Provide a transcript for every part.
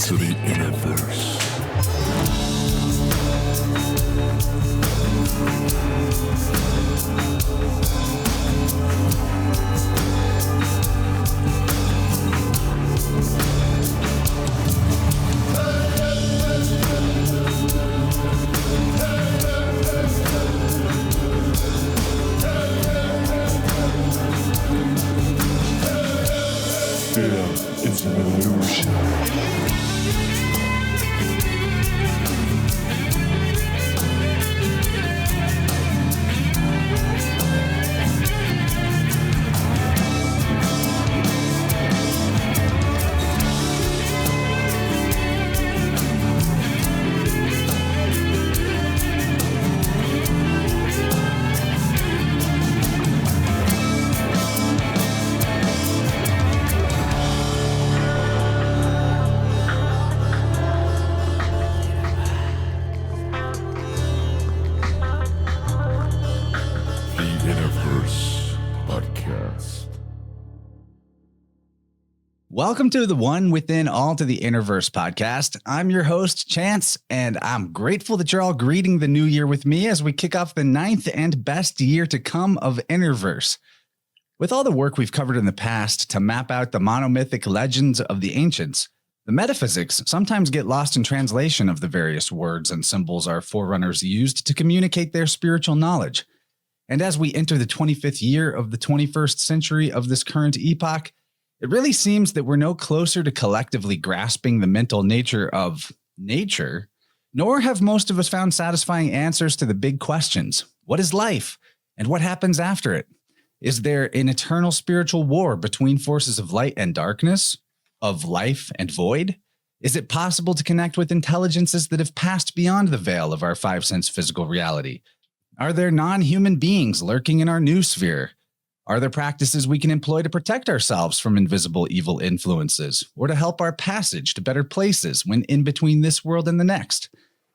to the InnerVerse. Fear is an illusion. InnerVerse Podcast. Welcome to the One Within All to the InnerVerse Podcast. I'm your host, Chance, and I'm grateful that you're all greeting the new year with me as we kick off the 9th and best year to come of InnerVerse. With all the work we've covered in the past to map out the monomythic legends of the ancients, the metaphysics sometimes get lost in translation of the various words and symbols our forerunners used to communicate their spiritual knowledge. And as we enter the 25th year of the 21st century of this current epoch, it really seems that we're no closer to collectively grasping the mental nature of nature, nor have most of us found satisfying answers to the big questions. What is life? And what happens after it? Is there an eternal spiritual war between forces of light and darkness, of life and void? Is it possible to connect with intelligences that have passed beyond the veil of our five-sense physical reality? Are there non-human beings lurking in our new sphere? Are there practices we can employ to protect ourselves from invisible evil influences, or to help our passage to better places when in between this world and the next?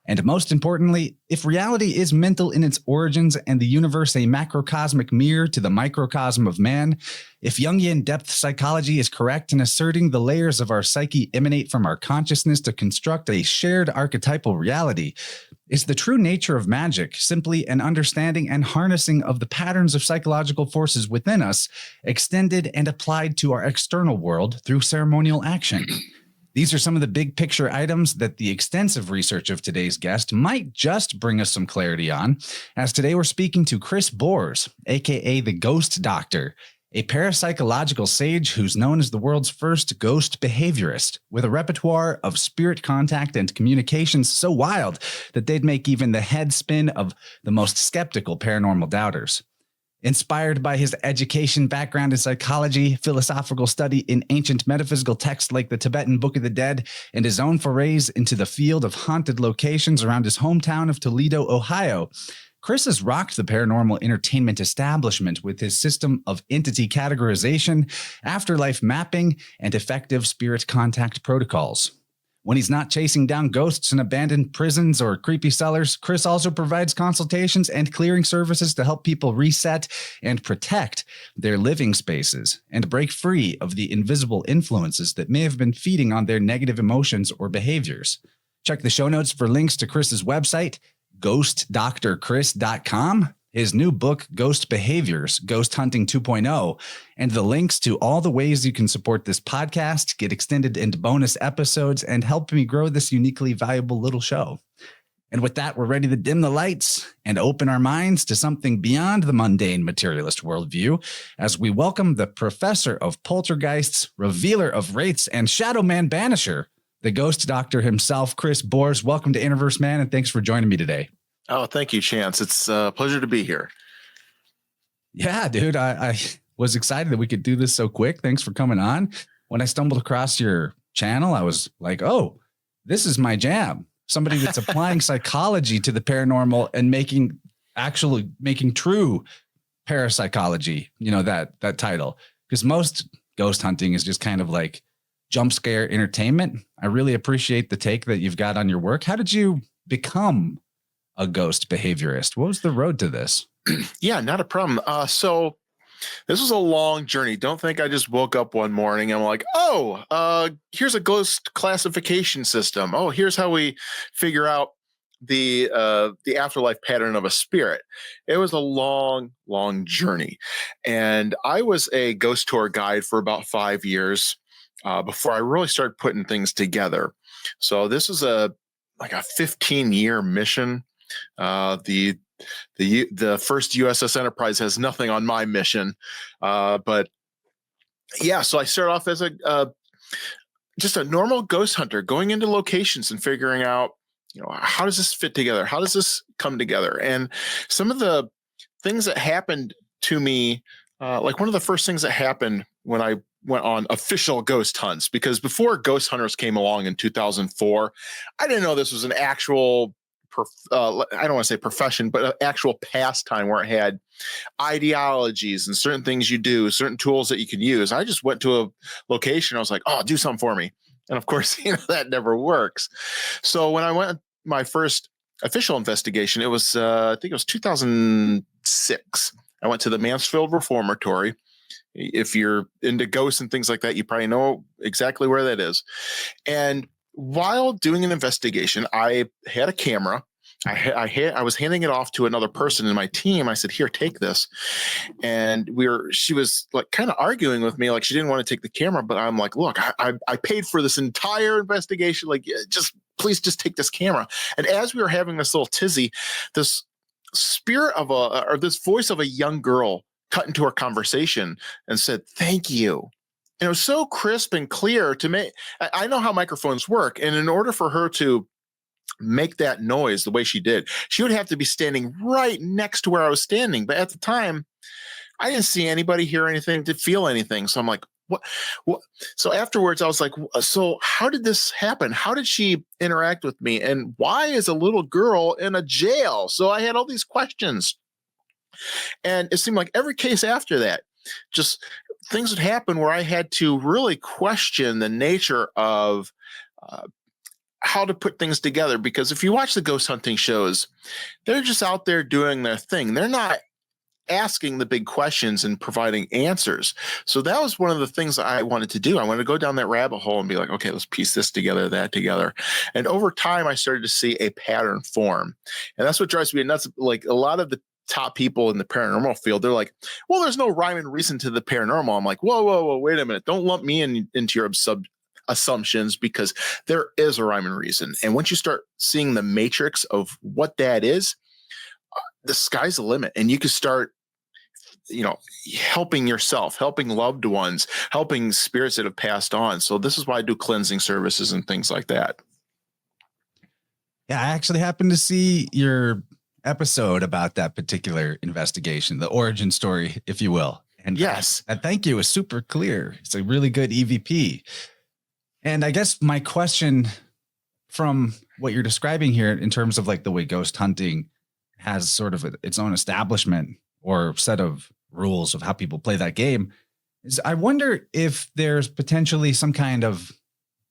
And most importantly, if reality is mental in its origins and the universe a macrocosmic mirror to the microcosm of man, if Jungian depth psychology is correct in asserting the layers of our psyche emanate from our consciousness to construct a shared archetypal reality, is the true nature of magic simply an understanding and harnessing of the patterns of psychological forces within us, extended and applied to our external world through ceremonial action? These are some of the big picture items that the extensive research of today's guest might just bring us some clarity on, as today we're speaking to Chris Bors, aka the Ghost Doctor, a parapsychological sage who's known as the world's first ghost behaviorist, with a repertoire of spirit contact and communications so wild that they'd make even the head spin of the most skeptical paranormal doubters. Inspired by his education, background in psychology, philosophical study in ancient metaphysical texts like the Tibetan Book of the Dead, and his own forays into the field of haunted locations around his hometown of Toledo, Ohio, Chris has rocked the paranormal entertainment establishment with his system of entity categorization, afterlife mapping, and effective spirit contact protocols. When he's not chasing down ghosts in abandoned prisons or creepy cellars, Chris also provides consultations and clearing services to help people reset and protect their living spaces and break free of the invisible influences that may have been feeding on their negative emotions or behaviors. Check the show notes for links to Chris's website, ghostdrchris.com, his new book, Ghost Behaviors, Ghost Hunting 2.0, and the links to all the ways you can support this podcast, get extended and bonus episodes, and help me grow this uniquely valuable little show. And with that, we're ready to dim the lights and open our minds to something beyond the mundane materialist worldview as we welcome the professor of poltergeists, revealer of wraiths, and shadow man banisher, the Ghost Doctor himself, Chris Bors. Welcome to InnerVerse, man, and thanks for joining me today. Oh, thank you, Chance. It's a pleasure to be here. Yeah, dude, I was excited that we could do this so quick. Thanks for coming on. When I stumbled across your channel, I was like, oh, this is my jam. Somebody that's applying psychology to the paranormal and making true parapsychology, that title. Because most ghost hunting is just kind of like jump scare entertainment. I really appreciate the take that you've got on your work. How did you become a ghost behaviorist? What was the road to this? Yeah, not a problem. So This was a long journey. Don't think I just woke up one morning and I'm like, oh, here's a ghost classification system. Oh, here's how we figure out the afterlife pattern of a spirit. It was a long, long journey. And I was a ghost tour guide for about 5 years before I really started putting things together. So this is like a 15-year mission. The first USS Enterprise has nothing on my mission, but yeah. So I started off as just a normal ghost hunter, going into locations and figuring out, how does this fit together? How does this come together? And some of the things that happened to me, like one of the first things that happened when I went on official ghost hunts, because before ghost hunters came along in 2004, I didn't know this was an actual I don't want to say profession, but an actual pastime where it had ideologies and certain things you do, certain tools that you can use. I just went to a location. I was like, oh, do something for me. And of course, that never works. So when I went my first official investigation, it was, I think it was 2006. I went to the Mansfield Reformatory. If you're into ghosts and things like that, you probably know exactly where that is. And while doing an investigation, I had a camera. I was handing it off to another person in my team. I said, "Here, take this." And she was like kind of arguing with me, like she didn't want to take the camera. But I'm like, "Look, I paid for this entire investigation. Like, please just take this camera." And as we were having this little tizzy, this this voice of a young girl cut into our conversation and said, "Thank you." And it was so crisp and clear to me. I know how microphones work. And in order for her to make that noise the way she did, she would have to be standing right next to where I was standing. But at the time, I didn't see anybody, hear anything, to feel anything. So I'm like, what? So afterwards, I was like, so how did this happen? How did she interact with me? And why is a little girl in a jail? So I had all these questions. And it seemed like every case after that, just things would happen where I had to really question the nature of how to put things together. Because if you watch the ghost hunting shows, they're just out there doing their thing. They're not asking the big questions and providing answers. So that was one of the things that I wanted to do. I wanted to go down that rabbit hole and be like, okay, let's piece this together, that together. And over time, I started to see a pattern form. And that's what drives me nuts. Like a lot of the top people in the paranormal field, they're like, well, there's no rhyme and reason to the paranormal. I'm like, whoa, wait a minute. Don't lump me into your assumptions, because there is a rhyme and reason. And once you start seeing the matrix of what that is, the sky's the limit. And you can start, helping yourself, helping loved ones, helping spirits that have passed on. So this is why I do cleansing services and things like that. Yeah, I actually happened to see your episode about that particular investigation, the origin story, if you will. And yes, and thank you. It was super clear. It's a really good EVP. And I guess my question from what you're describing here in terms of like the way ghost hunting has sort of its own establishment or set of rules of how people play that game is, I wonder if there's potentially some kind of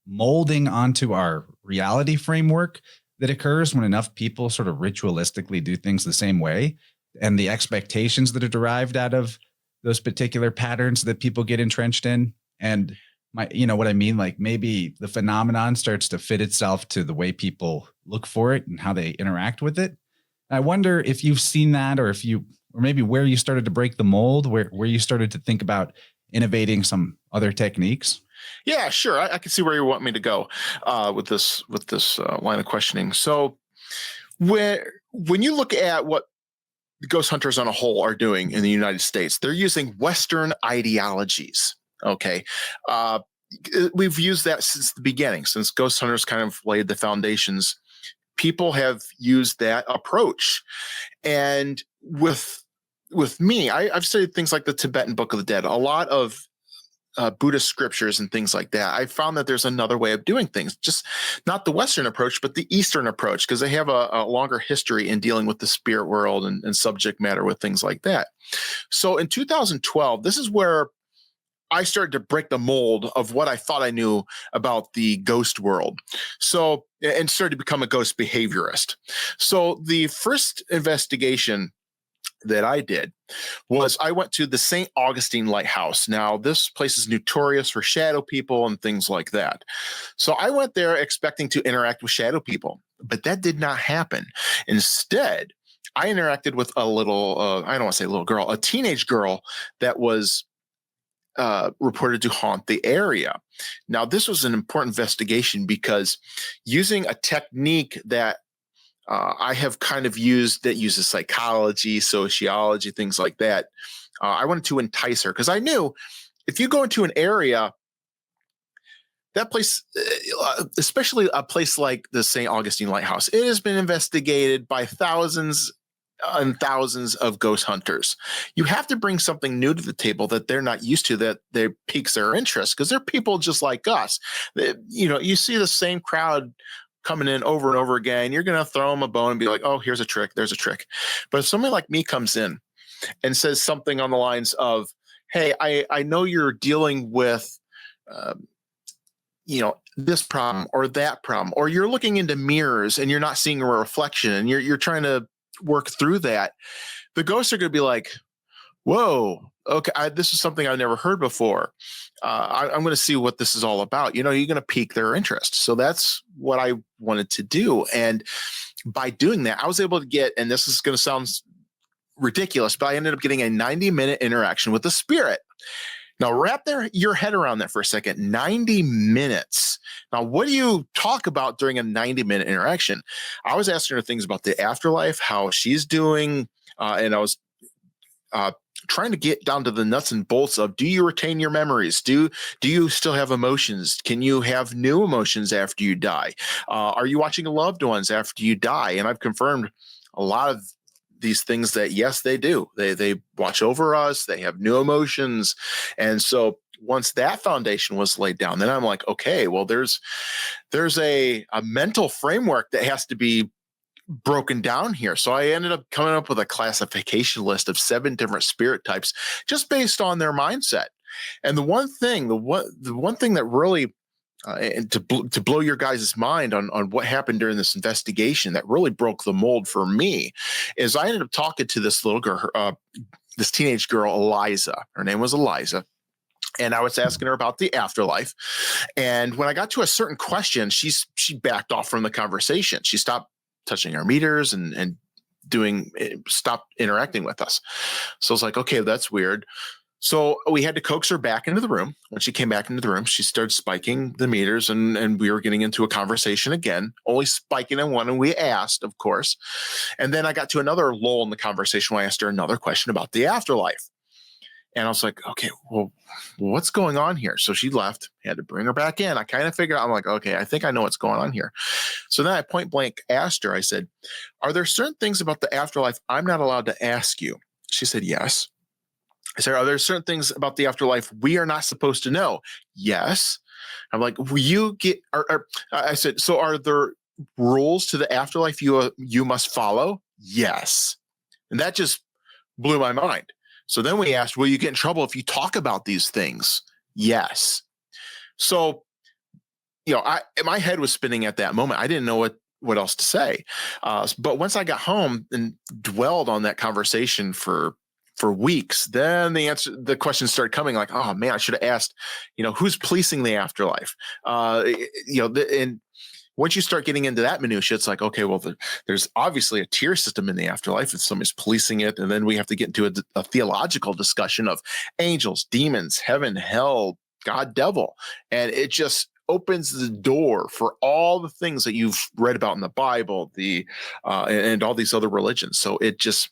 molding onto our reality framework that occurs when enough people sort of ritualistically do things the same way, and the expectations that are derived out of those particular patterns that people get entrenched in. And what I mean, like maybe the phenomenon starts to fit itself to the way people look for it and how they interact with it. I wonder if you've seen that, or maybe where you started to break the mold, where you started to think about innovating some other techniques. Yeah, sure. I can see where you want me to go with this line of questioning. So when you look at what the ghost hunters on a whole are doing in the United States, they're using Western ideologies. Okay. We've used that since the beginning, since ghost hunters kind of laid the foundations. People have used that approach. And with me, I've studied things like the Tibetan Book of the Dead, a lot of Buddhist scriptures and things like that. I found that there's another way of doing things, just not the Western approach, but the Eastern approach, because they have a longer history in dealing with the spirit world and subject matter with things like that. So in 2012, this is where I started to break the mold of what I thought I knew about the ghost world. So, and started to become a ghost behaviorist. So the first investigation that I did was I went to the St. Augustine Lighthouse. Now, this place is notorious for shadow people and things like that. So I went there expecting to interact with shadow people, but that did not happen. Instead, I interacted with a little, I don't want to say little girl, a teenage girl that was reported to haunt the area. Now, this was an important investigation because using a technique that I have kind of used that uses psychology, sociology, things like that. I wanted to entice her because I knew if you go into an area, that place, especially a place like the St. Augustine Lighthouse, it has been investigated by thousands and thousands of ghost hunters. You have to bring something new to the table that they're not used to, that piques their interest, because they're people just like us. You see the same crowd coming in over and over again. You're going to throw them a bone and be like, oh, here's a trick, there's a trick. But if somebody like me comes in and says something on the lines of, hey, I know you're dealing with, this problem or that problem, or you're looking into mirrors and you're not seeing a reflection and you're trying to work through that, the ghosts are going to be like, whoa, okay, this is something I've never heard before. I'm going to see what this is all about. You're going to pique their interest. So that's what I wanted to do. And by doing that, I was able to get, and this is going to sound ridiculous, but I ended up getting a 90-minute interaction with the spirit. Now, wrap your head around that for a second. 90 minutes. Now, what do you talk about during a 90-minute interaction? I was asking her things about the afterlife, how she's doing, and I was trying to get down to the nuts and bolts of, do you retain your memories? Do you still have emotions? Can you have new emotions after you die? Are you watching loved ones after you die? And I've confirmed a lot of these things that, yes, they do. They watch over us. They have new emotions. And so once that foundation was laid down, then I'm like, okay, well, there's a mental framework that has to be broken down here. So I ended up coming up with a classification list of 7 different spirit types just based on their mindset. And the one thing that really and to blow your guys' mind on what happened during this investigation that really broke the mold for me is I ended up talking to this little girl, this teenage girl, Eliza. Her name was Eliza. And I was asking her about the afterlife. And when I got to a certain question, she backed off from the conversation. She stopped touching our meters and stopped interacting with us. So I was like, okay, that's weird. So we had to coax her back into the room. When she came back into the room, she started spiking the meters and we were getting into a conversation again, only spiking in one. And we asked, of course. And then I got to another lull in the conversation where I asked her another question about the afterlife. And I was like, okay, well, what's going on here? So she left, had to bring her back in. I kind of figured out, I'm like, okay, I think I know what's going on here. So then I point blank asked her, I said, are there certain things about the afterlife I'm not allowed to ask you? She said, yes. I said, are there certain things about the afterlife we are not supposed to know? Yes. I'm like, will you get, I said, so are there rules to the afterlife you must follow? Yes. And that just blew my mind. So then we asked, will you get in trouble if you talk about these things? Yes. So, my head was spinning at that moment. I didn't know what else to say. But once I got home and dwelled on that conversation for weeks, then the questions started coming like, oh man, I should have asked, who's policing the afterlife? And once you start getting into that minutia, it's like, okay, well, there's obviously a tier system in the afterlife and somebody's policing it. And then we have to get into a theological discussion of angels, demons, heaven, hell, God, devil. And it just opens the door for all the things that you've read about in the Bible, and all these other religions. So this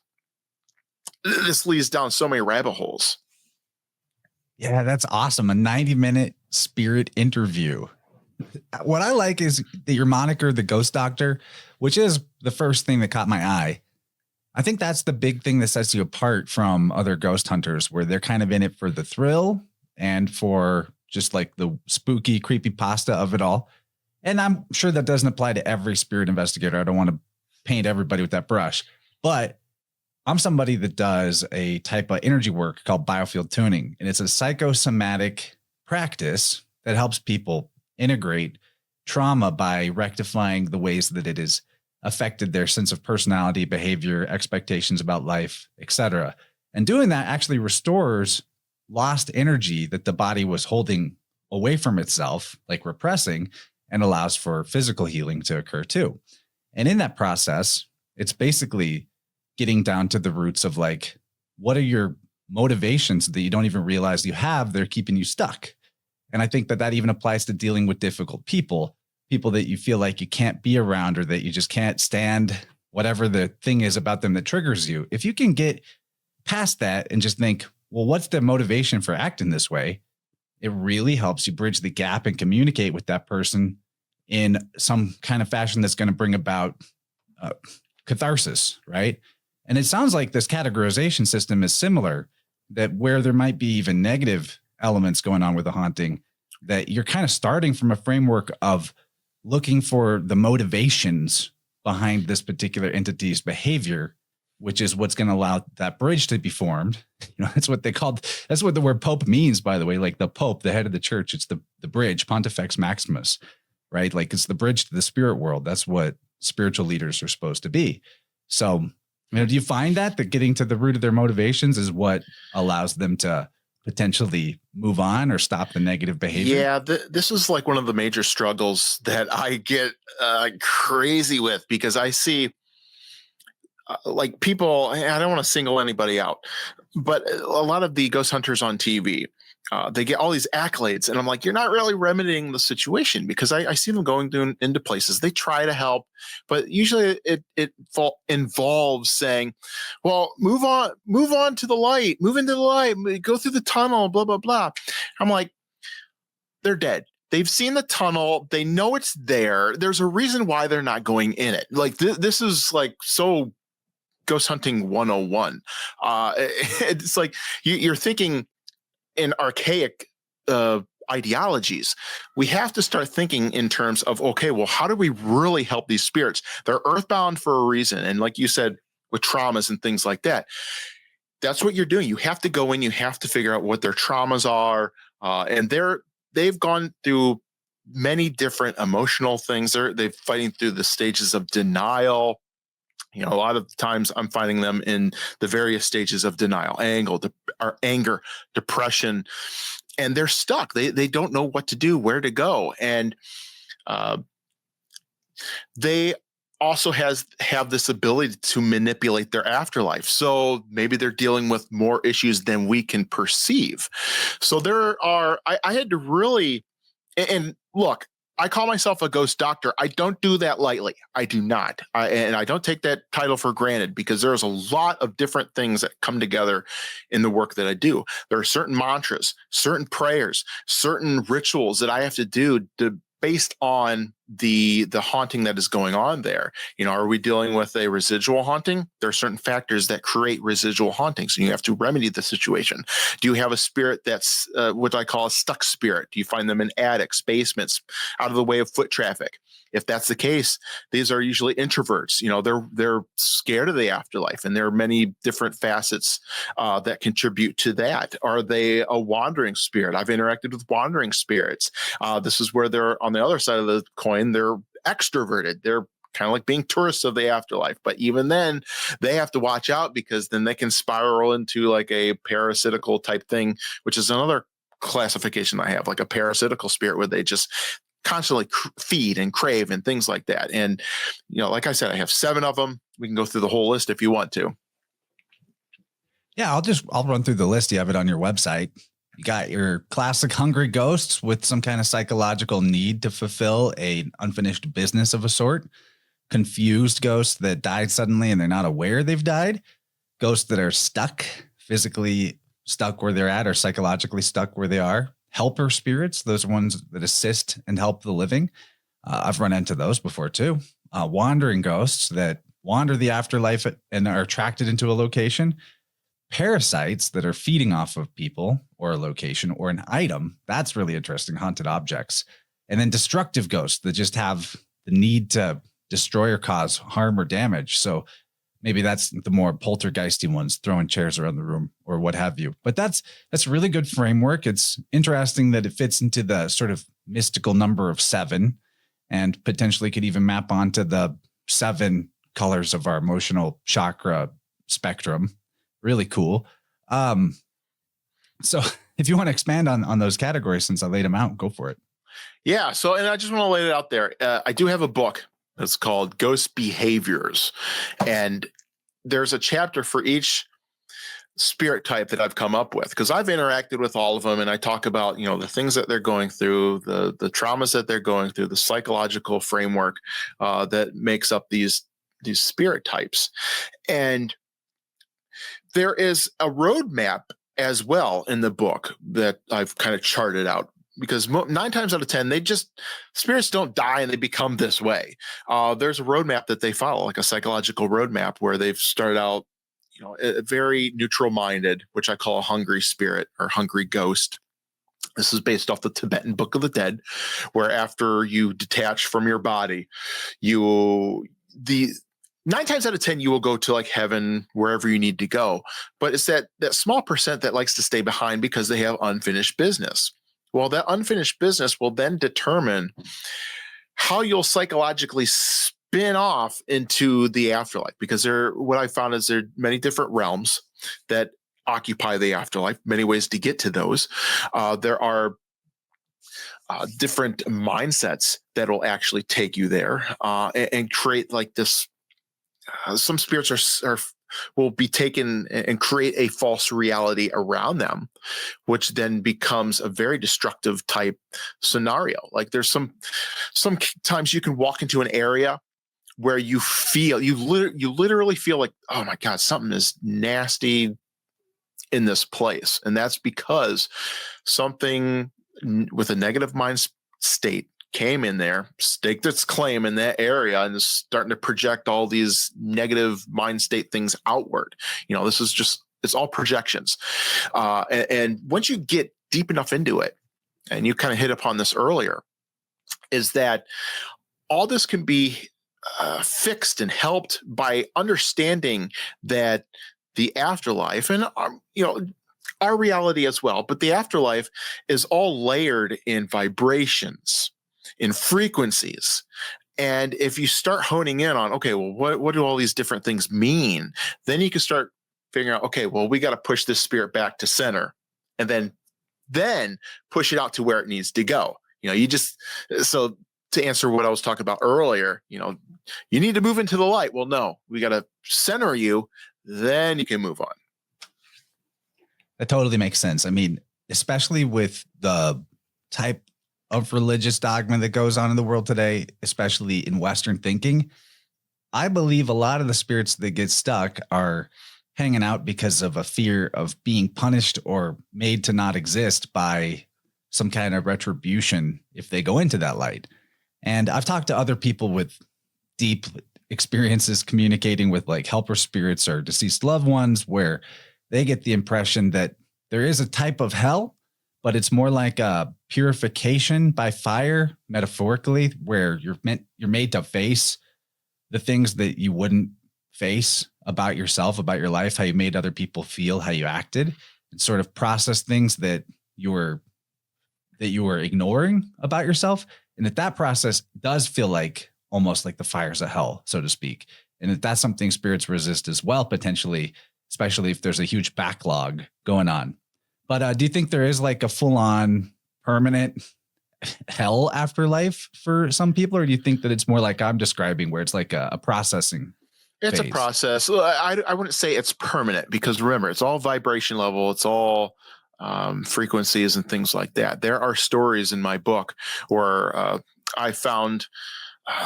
leads down so many rabbit holes. Yeah, that's awesome. A 90-minute spirit interview. What I like is that your moniker, the Ghost Doctor, which is the first thing that caught my eye. I think that's the big thing that sets you apart from other ghost hunters, where they're kind of in it for the thrill and for just like the spooky creepypasta of it all. And I'm sure that doesn't apply to every spirit investigator. I don't want to paint everybody with that brush, but I'm somebody that does a type of energy work called biofield tuning. And it's a psychosomatic practice that helps people integrate trauma by rectifying the ways that it is affected their sense of personality, behavior, expectations about life, etc. And doing that actually restores lost energy that the body was holding away from itself, like repressing, and allows for physical healing to occur too. And in that process, it's basically getting down to the roots of like, what are your motivations that you don't even realize you have? They're keeping you stuck. And I think that that even applies to dealing with difficult people that you feel like you can't be around or that you just can't stand, whatever the thing is about them that triggers you. If you can get past that and just think, well, what's the motivation for acting this way? It really helps you bridge the gap and communicate with that person in some kind of fashion that's going to bring about catharsis, right? And it sounds like this categorization system is similar, that where there might be even negative elements going on with the haunting, that you're kind of starting from a framework of looking for the motivations behind this particular entity's behavior, which is what's going to allow that bridge to be formed. You know, that's what the word pope means, by the way, like the pope, the head of the church, it's the bridge, Pontifex Maximus, right? Like it's the bridge to the spirit world. That's what spiritual leaders are supposed to be. So, you know, do you find that getting to the root of their motivations is what allows them to potentially move on or stop the negative behavior? Yeah, this is like one of the major struggles that I get crazy with, because I see like people, I don't want to single anybody out, but a lot of the ghost hunters on TV, they get all these accolades, and I'm like, you're not really remedying the situation, because I see them going into places. They try to help, but usually it involves saying, well, move on to the light, move into the light, go through the tunnel, blah, blah, blah. I'm like, they're dead. They've seen the tunnel. They know it's there. There's a reason why they're not going in it. Like this is like so ghost hunting 101. It's like you're thinking in archaic ideologies. We have to start thinking in terms of, okay, well, how do we really help these spirits? They're earthbound for a reason. And like you said, with traumas and things like that, that's what you're doing. You have to go in, you have to figure out what their traumas are. And they've gone through many different emotional things. They're fighting through the stages of denial. You know, a lot of times I'm finding them in the various stages of denial, anger, depression, and they're stuck. They don't know what to do, where to go. And they also have this ability to manipulate their afterlife. So maybe they're dealing with more issues than we can perceive. So I had to really, and look, I call myself a ghost doctor. I don't do that lightly. I do not. And I don't take that title for granted, because there's a lot of different things that come together in the work that I do. There are certain mantras, certain prayers, certain rituals that I have to do based on the haunting that is going on there. You know, are we dealing with a residual haunting? There are certain factors that create residual hauntings, and you have to remedy the situation. Do you have a spirit that's what I call a stuck spirit? Do you find them in attics, basements, out of the way of foot traffic? If that's the case, these are usually introverts. You know, they're scared of the afterlife, and there are many different facets that contribute to that. Are they a wandering spirit? I've interacted with wandering spirits. This is where they're on the other side of the coin. They're extroverted. They're kind of like being tourists of the afterlife. But even then, they have to watch out, because then they can spiral into like a parasitical type thing, which is another classification I have, like a parasitical spirit, where they just constantly feed and crave and things like that. And, you know, like I said, I have 7 of them. We can go through the whole list if you want to. Yeah, I'll run through the list. You have it on your website. You got your classic hungry ghosts with some kind of psychological need to fulfill a unfinished business of a sort. Confused ghosts that died suddenly and they're not aware they've died. Ghosts that are stuck, physically stuck where they're at, or psychologically stuck where they are. Helper spirits, those ones that assist and help the living. I've run into those before too. Wandering ghosts that wander the afterlife and are attracted into a location. Parasites that are feeding off of people or a location or an item. That's really interesting. Haunted objects. And then destructive ghosts that just have the need to destroy or cause harm or damage. So maybe that's the more poltergeisty ones, throwing chairs around the room or what have you. But that's a really good framework. It's interesting that it fits into the sort of mystical number of 7, and potentially could even map onto the 7 colors of our emotional chakra spectrum. Really cool. So if you want to expand on those categories, since I laid them out, go for it. Yeah. So, and I just want to lay it out there. I do have a book that's called Ghost Behaviors, and there's a chapter for each spirit type that I've come up with, because I've interacted with all of them, and I talk about, you know, the things that they're going through, the traumas that they're going through, the psychological framework that makes up these spirit types. And there is a roadmap as well in the book that I've kind of charted out, because 9 times out of 10, spirits don't die and they become this way. There's a roadmap that they follow, like a psychological roadmap, where they've started out, you know, very neutral minded, which I call a hungry spirit or hungry ghost. This is based off the Tibetan Book of the Dead, where after you detach from your body, 9 times out of 10, you will go to like heaven, wherever you need to go. But it's that small percent that likes to stay behind because they have unfinished business. Well, that unfinished business will then determine how you'll psychologically spin off into the afterlife, because what I found is there are many different realms that occupy the afterlife, many ways to get to those. There are different mindsets that will actually take you there and create like this. Some spirits will be taken and create a false reality around them, which then becomes a very destructive type scenario. Like there's sometimes you can walk into an area where you literally feel like, oh my God, something is nasty in this place. And that's because something with a negative mind state came in there, staked its claim in that area, and is starting to project all these negative mind state things outward. You know, it's all projections. And once you get deep enough into it, and you kind of hit upon this earlier, is that all this can be fixed and helped by understanding that the afterlife, and our reality as well, but the afterlife is all layered in vibrations, in frequencies. And if you start honing in on, okay, well, what do all these different things mean? Then you can start figuring out, okay, well, we got to push this spirit back to center, and then push it out to where it needs to go. You know, so to answer what I was talking about earlier, you know, you need to move into the light. Well, no, we got to center you, then you can move on. That totally makes sense. I mean, especially with the type of religious dogma that goes on in the world today, especially in Western thinking, I believe a lot of the spirits that get stuck are hanging out because of a fear of being punished or made to not exist by some kind of retribution if they go into that light. And I've talked to other people with deep experiences communicating with like helper spirits or deceased loved ones, where they get the impression that there is a type of hell, but it's more like a purification by fire, metaphorically, where you're made to face the things that you wouldn't face about yourself, about your life, how you made other people feel, how you acted, and sort of process things that you were ignoring about yourself. And that process does feel like almost like the fires of hell, so to speak. And that's something spirits resist as well, potentially, especially if there's a huge backlog going on. But do you think there is like a full-on permanent hell afterlife for some people? Or do you think that it's more like I'm describing, where it's like a processing It's phase? a process. I wouldn't say it's permanent, because remember, it's all vibration level. It's all frequencies and things like that. There are stories in my book where I found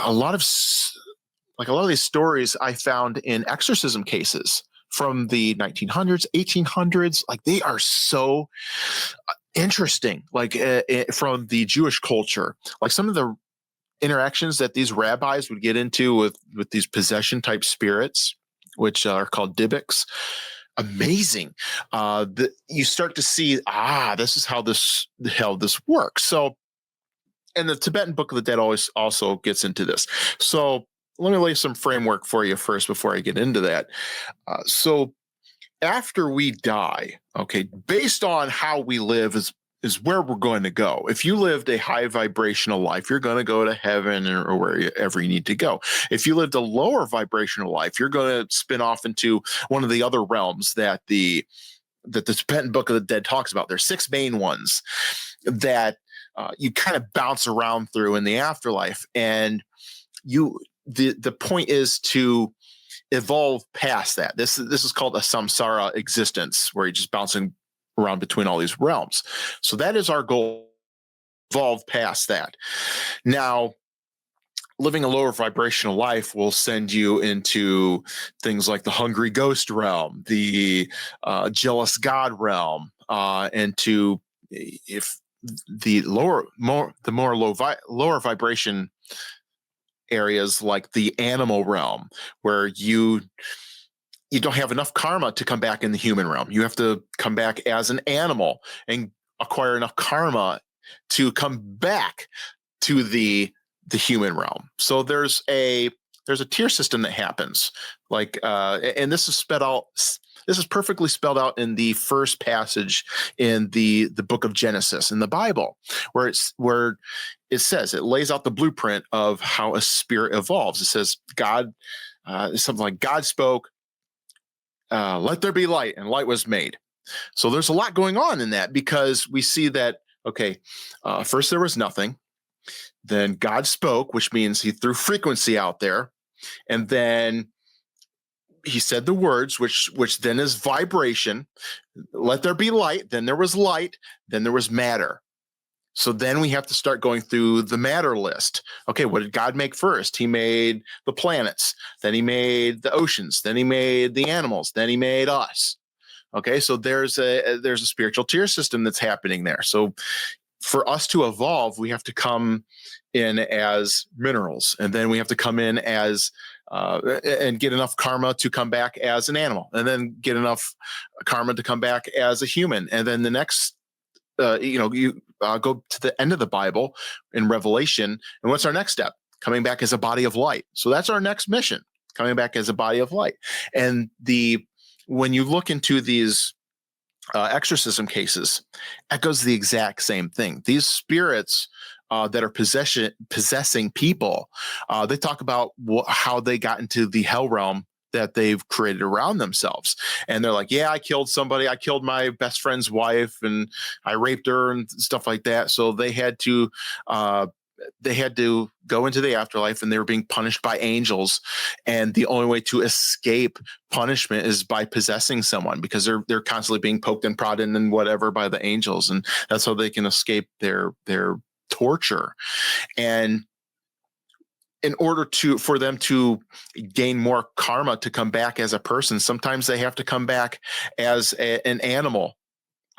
a lot of these stories I found in exorcism cases from the 1900s, 1800s. Like, they are so interesting. Like from the Jewish culture, like some of the interactions that these rabbis would get into with these possession type spirits, which are called Dybbuk. Amazing. You start to see, this is how this works. So, and the Tibetan Book of the Dead always also gets into this. So let me lay some framework for you first before I get into that. So after we die, okay, based on how we live is where we're going to go. If you lived a high vibrational life, you're going to go to heaven or wherever you need to go. If you lived a lower vibrational life, you're going to spin off into one of the other realms that the Tibetan Book of the Dead talks about. There's 6 main ones that you kind of bounce around through in the afterlife. And the point is to evolve past that. This is called a samsara existence, where you're just bouncing around between all these realms. So that is our goal, evolve past that. Now, living a lower vibrational life will send you into things like the hungry ghost realm, the jealous god realm, and to, if the lower vibration areas like the animal realm, where you don't have enough karma to come back in the human realm. You have to come back as an animal and acquire enough karma to come back to the human realm. So there's a tier system that happens, like, and this is spelled out. This is perfectly spelled out in the first passage in the book of Genesis in the Bible, where it says, it lays out the blueprint of how a spirit evolves. It says something like God spoke, let there be light, and light was made. So there's a lot going on in that, because we see that, okay, first there was nothing. Then God spoke, which means he threw frequency out there. And then he said the words, which then is vibration. Let there be light. Then there was light. Then there was matter. So then we have to start going through the matter list. Okay, what did God make first? He made the planets. Then he made the oceans. Then he made the animals. Then he made us. Okay, so there's a spiritual tier system that's happening there. So for us to evolve, we have to come in as minerals, and then we have to come in as and get enough karma to come back as an animal, and then get enough karma to come back as a human. And then the next, you go to the end of the Bible in Revelation, and what's our next step? Coming back as a body of light. So that's our next mission, coming back as a body of light. And when you look into these exorcism cases, echoes the exact same thing. These spirits that are possessing people, they talk about how they got into the hell realm that they've created around themselves. And they're like, yeah, I killed somebody. I killed my best friend's wife, and I raped her and stuff like that. So they had to go into the afterlife, and they were being punished by angels. And the only way to escape punishment is by possessing someone, because they're constantly being poked and prodded and whatever by the angels. And that's how they can escape their torture. And in order for them to gain more karma to come back as a person, sometimes they have to come back as an animal,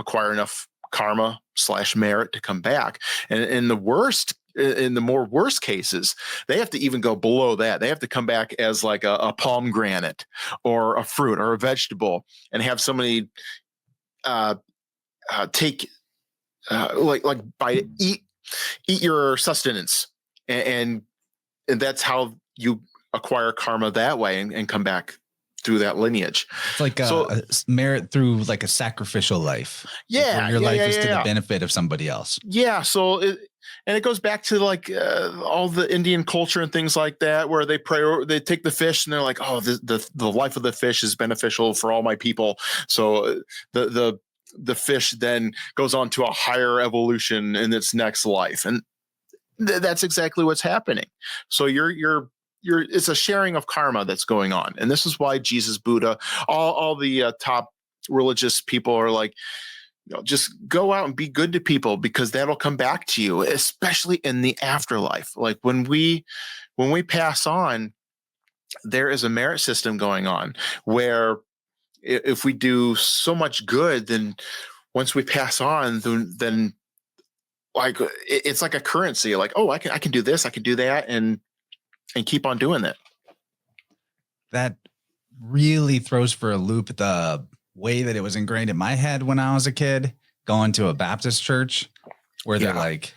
acquire enough karma / merit to come back. And in the more worst cases, they have to even go below that. They have to come back as like a pomegranate or a fruit or a vegetable, and have somebody take eat your sustenance, and that's how you acquire karma that way, and come back through that lineage. It's like a merit through like a sacrificial life. Yeah. Where your life is to the benefit of somebody else. Yeah. So it goes back to like all the Indian culture and things like that, where they take the fish, and they're like, oh, the life of the fish is beneficial for all my people. So the fish then goes on to a higher evolution in its next life. And that's exactly what's happening. So it's a sharing of karma that's going on. And this is why Jesus, Buddha, all the top religious people are like, just go out and be good to people, because that'll come back to you, especially in the afterlife. Like when we pass on, there is a merit system going on, where if we do so much good, then once we pass on, then like it's like a currency. Like, oh, I can do this, I can do that, and keep on doing that. That really throws for a loop the way that it was ingrained in my head when I was a kid, going to a Baptist church, where they're like,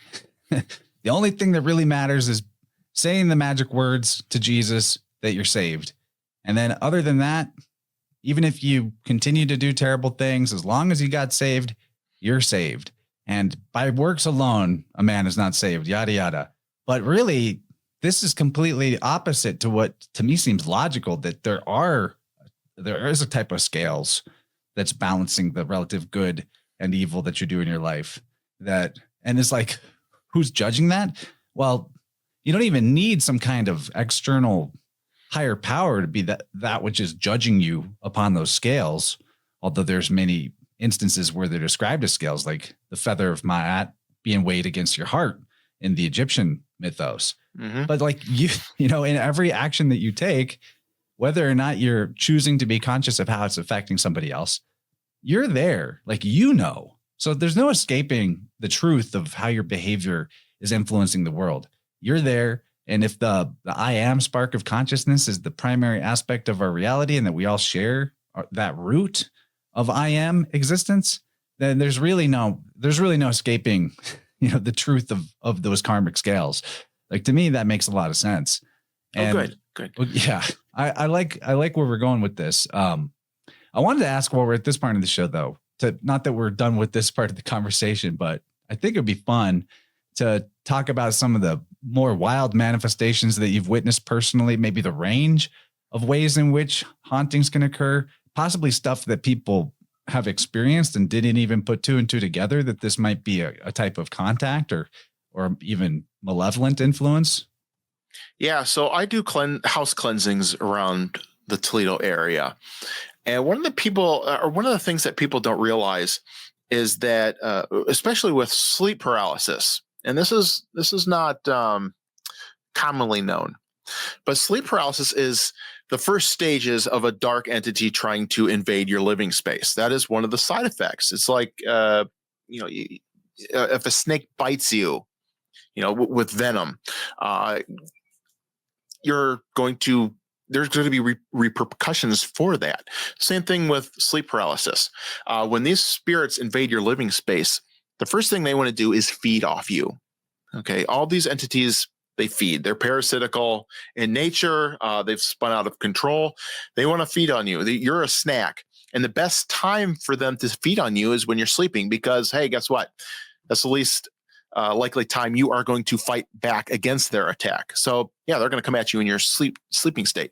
the only thing that really matters is saying the magic words to Jesus that you're saved. And then other than that, even if you continue to do terrible things, as long as you got saved, you're saved. And by works alone, a man is not saved, yada, yada. But really, this is completely opposite to what to me seems logical, that there is a type of scales that's balancing the relative good and evil that you do in your life. And it's like, who's judging that? Well, you don't even need some kind of external higher power to be that which is judging you upon those scales. Although there's many instances where they're described as scales, like the feather of Ma'at being weighed against your heart in the Egyptian mythos. Mm-hmm. But like you know, in every action that you take, whether or not you're choosing to be conscious of how it's affecting somebody else, you're there, like, you know. So there's no escaping the truth of how your behavior is influencing the world. You're there. And if the I am spark of consciousness is the primary aspect of our reality, and that we all share that root of I am existence, then there's really no escaping, you know, the truth of those karmic scales. Like, to me, that makes a lot of sense. And Good. yeah, I like where we're going with this. I wanted to ask, while we're at this part of the show, though, not that we're done with this part of the conversation, but I think it'd be fun to talk about some of the more wild manifestations that you've witnessed personally, maybe the range of ways in which hauntings can occur, possibly stuff that people have experienced and didn't even put two and two together, that this might be a type of contact or even malevolent influence. Yeah. So I do house cleansings around the Toledo area. And one of the things that people don't realize is that, especially with sleep paralysis, and this is not commonly known, but sleep paralysis is the first stages of a dark entity trying to invade your living space. That is one of the side effects. It's like, if a snake bites you, with venom, there's going to be repercussions for that. Same thing with sleep paralysis. When these spirits invade your living space, the first thing they want to do is feed off you. Okay. All these entities, they feed. They're parasitical in nature. They've spun out of control. They want to feed on you. You're a snack. And the best time for them to feed on you is when you're sleeping, because, hey, guess what? That's the least likely time you are going to fight back against their attack. So yeah, they're going to come at you in your sleeping state.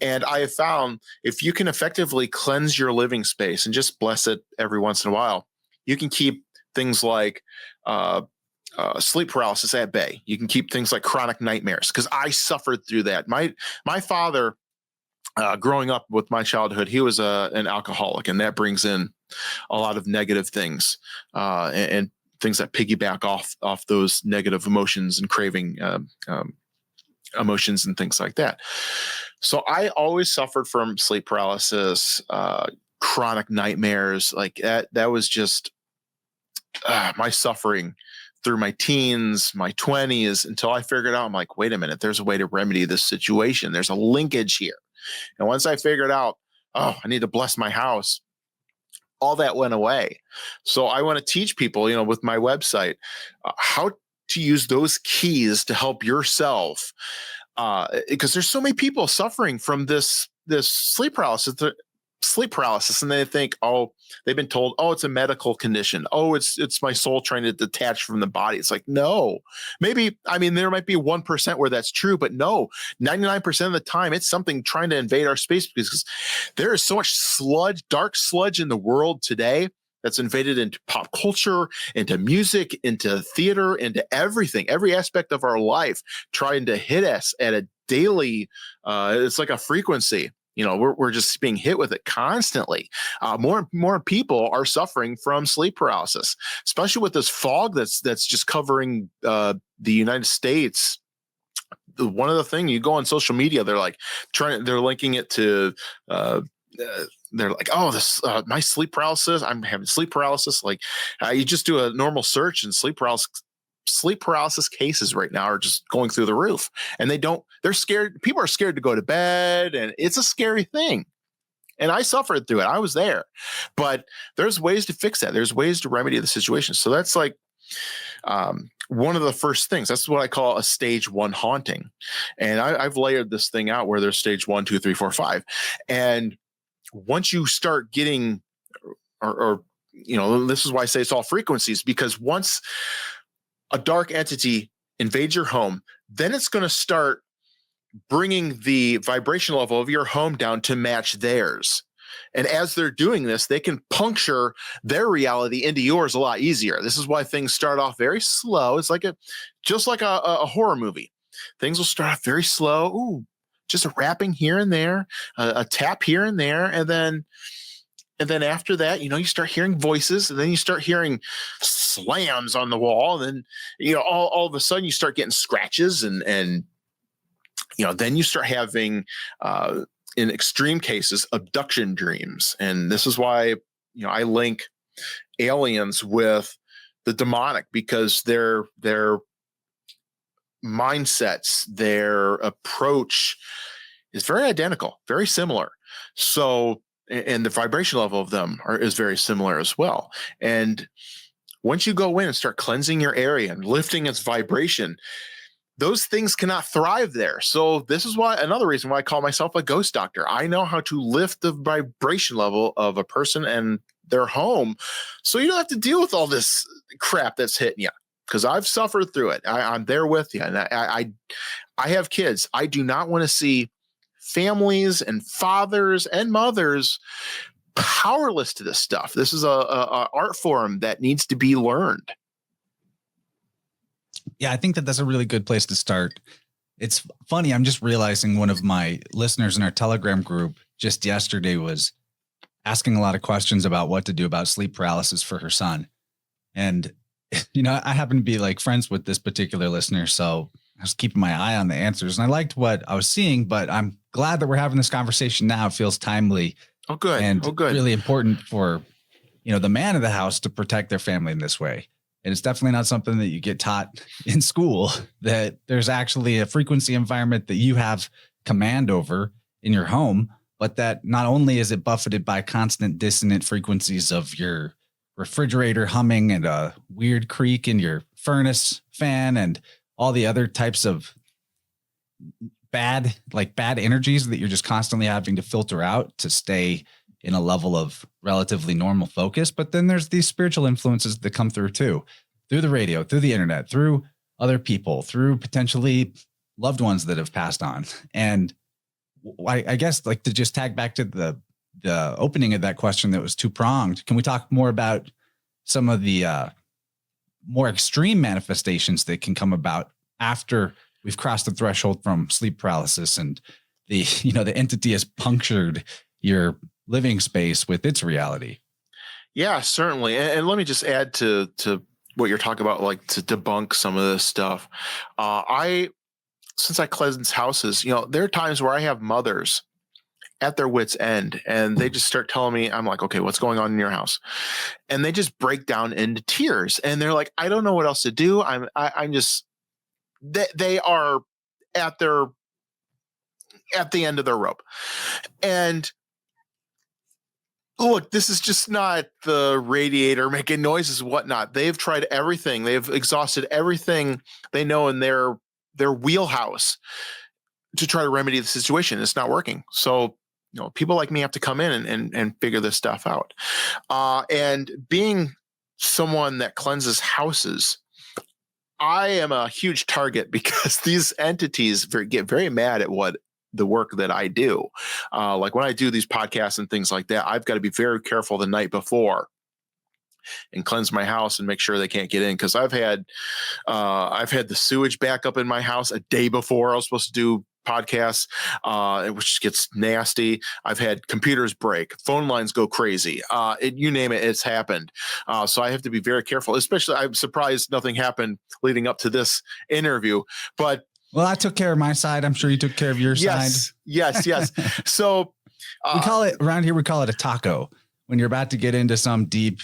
And I have found, if you can effectively cleanse your living space and just bless it every once in a while, you can keep things like sleep paralysis at bay. You can keep things like chronic nightmares, because I suffered through that. My father, growing up with my childhood, he was an alcoholic, and that brings in a lot of negative things and things that piggyback off those negative emotions and craving emotions and things like that. So I always suffered from sleep paralysis, chronic nightmares. Like that was just my suffering through my teens, my 20s, until I figured out, I'm like, wait a minute, there's a way to remedy this situation. There's a linkage here. And once I figured out, I need to bless my house, all that went away. So I want to teach people, with my website, how to use those keys to help yourself. Because there's so many people suffering from this sleep paralysis, and they think, they've been told, it's a medical condition. It's my soul trying to detach from the body. It's like, no, maybe, there might be 1% where that's true, but no, 99% of the time it's something trying to invade our space, because there is so much dark sludge in the world today that's invaded into pop culture, into music, into theater, into everything, every aspect of our life, trying to hit us at a daily, it's like a frequency. We're just being hit with it constantly. More people are suffering from sleep paralysis, especially with this fog that's just covering the United States. One of the things, you go on social media, they're linking it to, they're like, my sleep paralysis, I'm having sleep paralysis. Like, you just do a normal search, and sleep paralysis cases right now are just going through the roof, and they're scared. People are scared to go to bed, and it's a scary thing. And I suffered through it. I was there, but there's ways to fix that. There's ways to remedy the situation. So that's like, one of the first things. That's what I call a stage 1 haunting. And I've layered this thing out where there's stage 1, 2, 3, 4, 5. And once you start getting, or this is why I say it's all frequencies, because once a dark entity invades your home, then it's going to start bringing the vibration level of your home down to match theirs. And as they're doing this, they can puncture their reality into yours a lot easier. This is why things start off very slow. It's like just like a horror movie. Things will start off very slow. Ooh, just a rapping here and there, a tap here and there. And then after that, you start hearing voices, and then you start hearing slams on the wall. And then, all of a sudden you start getting scratches and then you start having, in extreme cases, abduction dreams. And this is why, I link aliens with the demonic, because their mindsets, their approach is very identical, very similar. So, and the vibration level of them is very similar as well. And once you go in and start cleansing your area and lifting its vibration, those things cannot thrive there. So this is another reason why I call myself a ghost doctor. I know how to lift the vibration level of a person and their home, so you don't have to deal with all this crap that's hitting you, because I've suffered through it. I'm there with you. And I have kids. I do not want to see families and fathers and mothers powerless to this stuff. This is a art form that needs to be learned. Yeah, I think that's a really good place to start. It's funny. I'm just realizing one of my listeners in our Telegram group just yesterday was asking a lot of questions about what to do about sleep paralysis for her son. And, I happen to be like friends with this particular listener. So I was keeping my eye on the answers, and I liked what I was seeing, but I'm glad that we're having this conversation now. It feels timely. Oh, good. And good. Really important for, the man of the house to protect their family in this way. And it's definitely not something that you get taught in school, that there's actually a frequency environment that you have command over in your home, but that not only is it buffeted by constant dissonant frequencies of your refrigerator humming and a weird creak in your furnace fan and all the other types of bad energies that you're just constantly having to filter out to stay in a level of relatively normal focus. But then there's these spiritual influences that come through too, through the radio, through the internet, through other people, through potentially loved ones that have passed on. And I guess, like, to just tag back to the opening of that question that was two pronged, can we talk more about some of the more extreme manifestations that can come about after we've crossed the threshold from sleep paralysis and the entity has punctured your living space with its reality? Yeah, certainly. And let me just add to what you're talking about, like, to debunk some of this stuff. Since I cleanse houses, there are times where I have mothers at their wits' end, and they just start telling me, I'm like, okay, what's going on in your house? And they just break down into tears, and they're like, I don't know what else to do. I'm just, they are at the end of their rope. And look, this is just not the radiator making noises and whatnot. They've tried everything. They've exhausted everything they know in their wheelhouse to try to remedy the situation. It's not working. So, people like me have to come in and figure this stuff out. And being someone that cleanses houses, I am a huge target because these entities get very mad at the work that I do. Like when I do these podcasts and things like that, I've got to be very careful the night before and cleanse my house and make sure they can't get in. Cause I've had the sewage back up in my house a day before I was supposed to do podcasts, which gets nasty. I've had computers break, phone lines go crazy. You name it, it's happened. So I have to be very careful, especially I'm surprised nothing happened leading up to this interview, but well, I took care of my side. I'm sure you took care of your side. Yes. So we call it around here, we call it a taco when you're about to get into some deep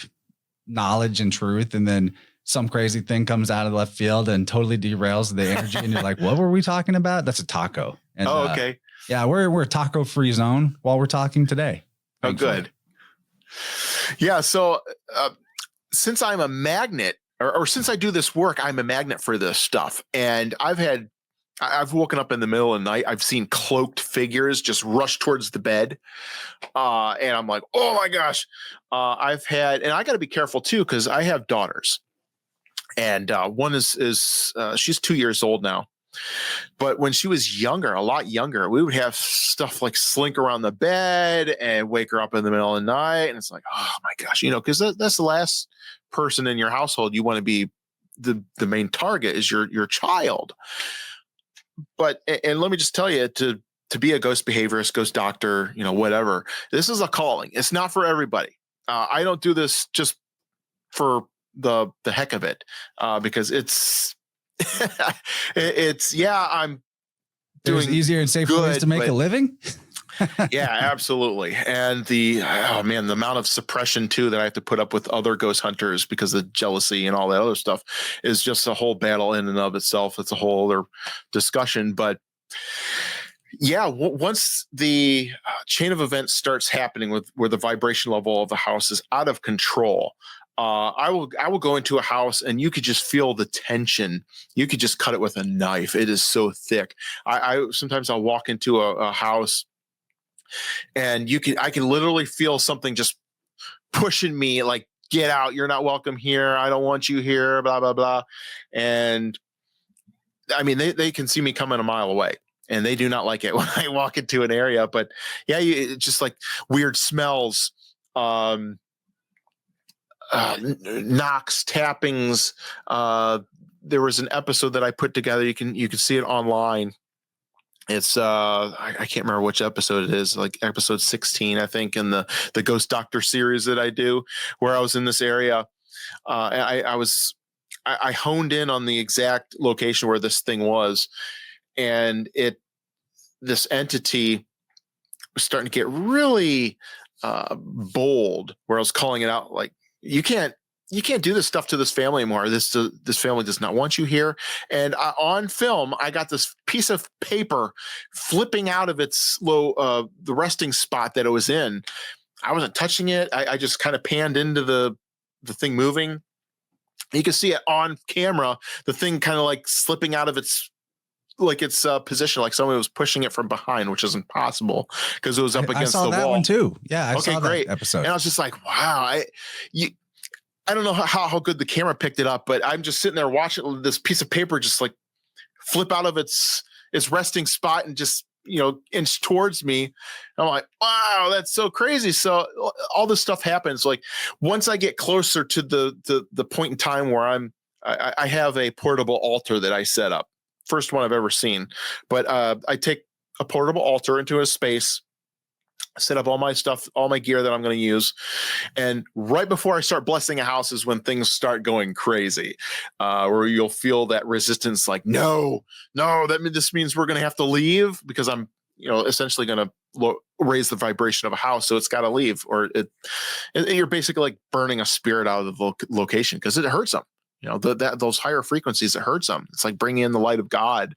knowledge and truth. And then some crazy thing comes out of left field and totally derails the energy. And you're like, what were we talking about? That's a taco. And, okay. Yeah. We're a taco free zone while we're talking today. Thankfully. Oh, good. Yeah. So, since I'm a magnet or since I do this work, I'm a magnet for this stuff. And I've had I've woken up in the middle of the night. I've seen cloaked figures just rush towards the bed. And I'm like, oh my gosh. I've had, and I got to be careful too, because I have daughters. And one is she's 2 years old now. But when she was younger, a lot younger, we would have stuff like slink around the bed and wake her up in the middle of the night. And it's like, oh my gosh, because that's the last person in your household you want to be. The main target is your child. But, and let me just tell you, to be a ghost behaviorist, ghost doctor, whatever, this is a calling. It's not for everybody. I don't do this just for the heck of it, because it's I'm There's doing easier and safer ways to make a living. Yeah, absolutely. And the amount of suppression too that I have to put up with other ghost hunters because of jealousy and all that other stuff is just a whole battle in and of itself. It's a whole other discussion. But yeah, once the chain of events starts happening where the vibration level of the house is out of control, I will go into a house and you could just feel the tension. You could just cut it with a knife. It is so thick. Sometimes I'll walk into a house and I can literally feel something just pushing me, like, get out. You're not welcome here. I don't want you here, blah, blah, blah. And I mean, they can see me coming a mile away and they do not like it when I walk into an area. But yeah, it's just like weird smells, knocks, tappings. There was an episode that I put together. You can see it online. It's I can't remember which episode it is, like episode 16, I think, in the Ghost Doctor series that I do, where I was in this area. And I honed in on the exact location where this thing was, and this entity was starting to get really bold, where I was calling it out, like, you can't do this stuff to this family anymore. This family does not want you here. And on film, I got this piece of paper flipping out of its the resting spot that it was in. I wasn't touching it. I just kind of panned into the thing moving. You can see it on camera, the thing kind of like slipping out of its position, like someone was pushing it from behind, which is impossible because it was up against the wall. I saw that one too. Yeah, I saw great. That episode. And I was just like, wow. I don't know how good the camera picked it up, but I'm just sitting there watching this piece of paper just like flip out of its resting spot and just, inch towards me. I'm like, wow, that's so crazy. So all this stuff happens. Like once I get closer to the point in time where I have a portable altar that I set up. First one I've ever seen, but I take a portable altar into a space, set up all my stuff, all my gear that I'm going to use. And right before I start blessing a house is when things start going crazy, where you'll feel that resistance, like, no, this means we're going to have to leave because I'm, essentially going to raise the vibration of a house. So it's got to leave, or you're basically like burning a spirit out of the location because it hurts them. Those higher frequencies, it hurts them. It's like bringing in the light of God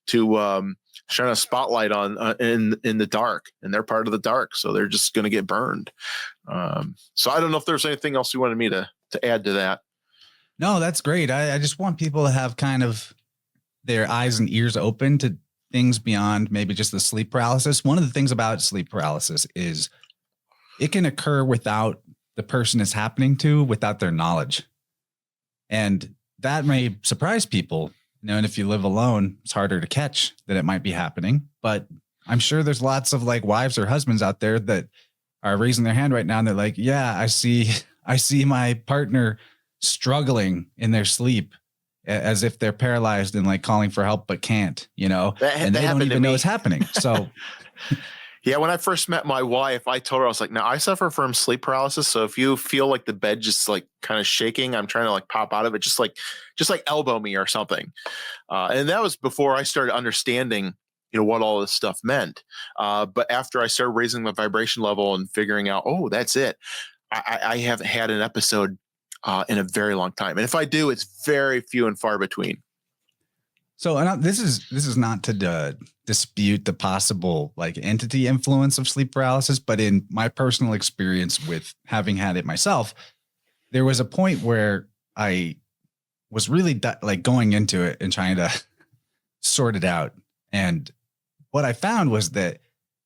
to shine a spotlight on in the dark, and they're part of the dark, so they're just going to get burned. So I don't know if there's anything else you wanted me to add to that. No, that's great. I just want people to have kind of their eyes and ears open to things beyond maybe just the sleep paralysis. One of the things about sleep paralysis is it can occur without the person it's happening to, without their knowledge. And that may surprise people. And if you live alone, it's harder to catch that it might be happening. But I'm sure there's lots of like wives or husbands out there that are raising their hand right now. And they're like, yeah, I see my partner struggling in their sleep as if they're paralyzed and like calling for help, but can't, and they don't even know it's happening. So yeah, when I first met my wife, I told her, I was like, now I suffer from sleep paralysis. So if you feel like the bed just like kind of shaking, I'm trying to like pop out of it, just like elbow me or something. And that was before I started understanding, what all this stuff meant. But after I started raising my vibration level and figuring out, oh, that's it. I haven't had an episode in a very long time. And if I do, it's very few and far between. So this is not to dispute the possible like entity influence of sleep paralysis, but in my personal experience with having had it myself, there was a point where I was really like going into it and trying to sort it out. And what I found was that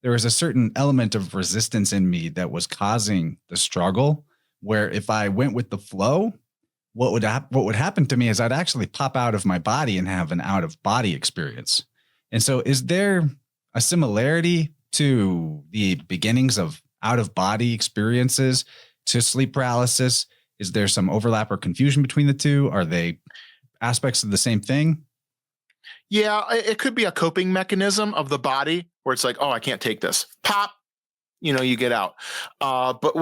there was a certain element of resistance in me that was causing the struggle, where if I went with the flow, what would happen to me is I'd actually pop out of my body and have an out of body experience. And so is there a similarity to the beginnings of out of body experiences to sleep paralysis? Is there some overlap or confusion between the two? Are they aspects of the same thing? Yeah, it could be a coping mechanism of the body where it's like, oh, I can't take this. Pop, you get out. But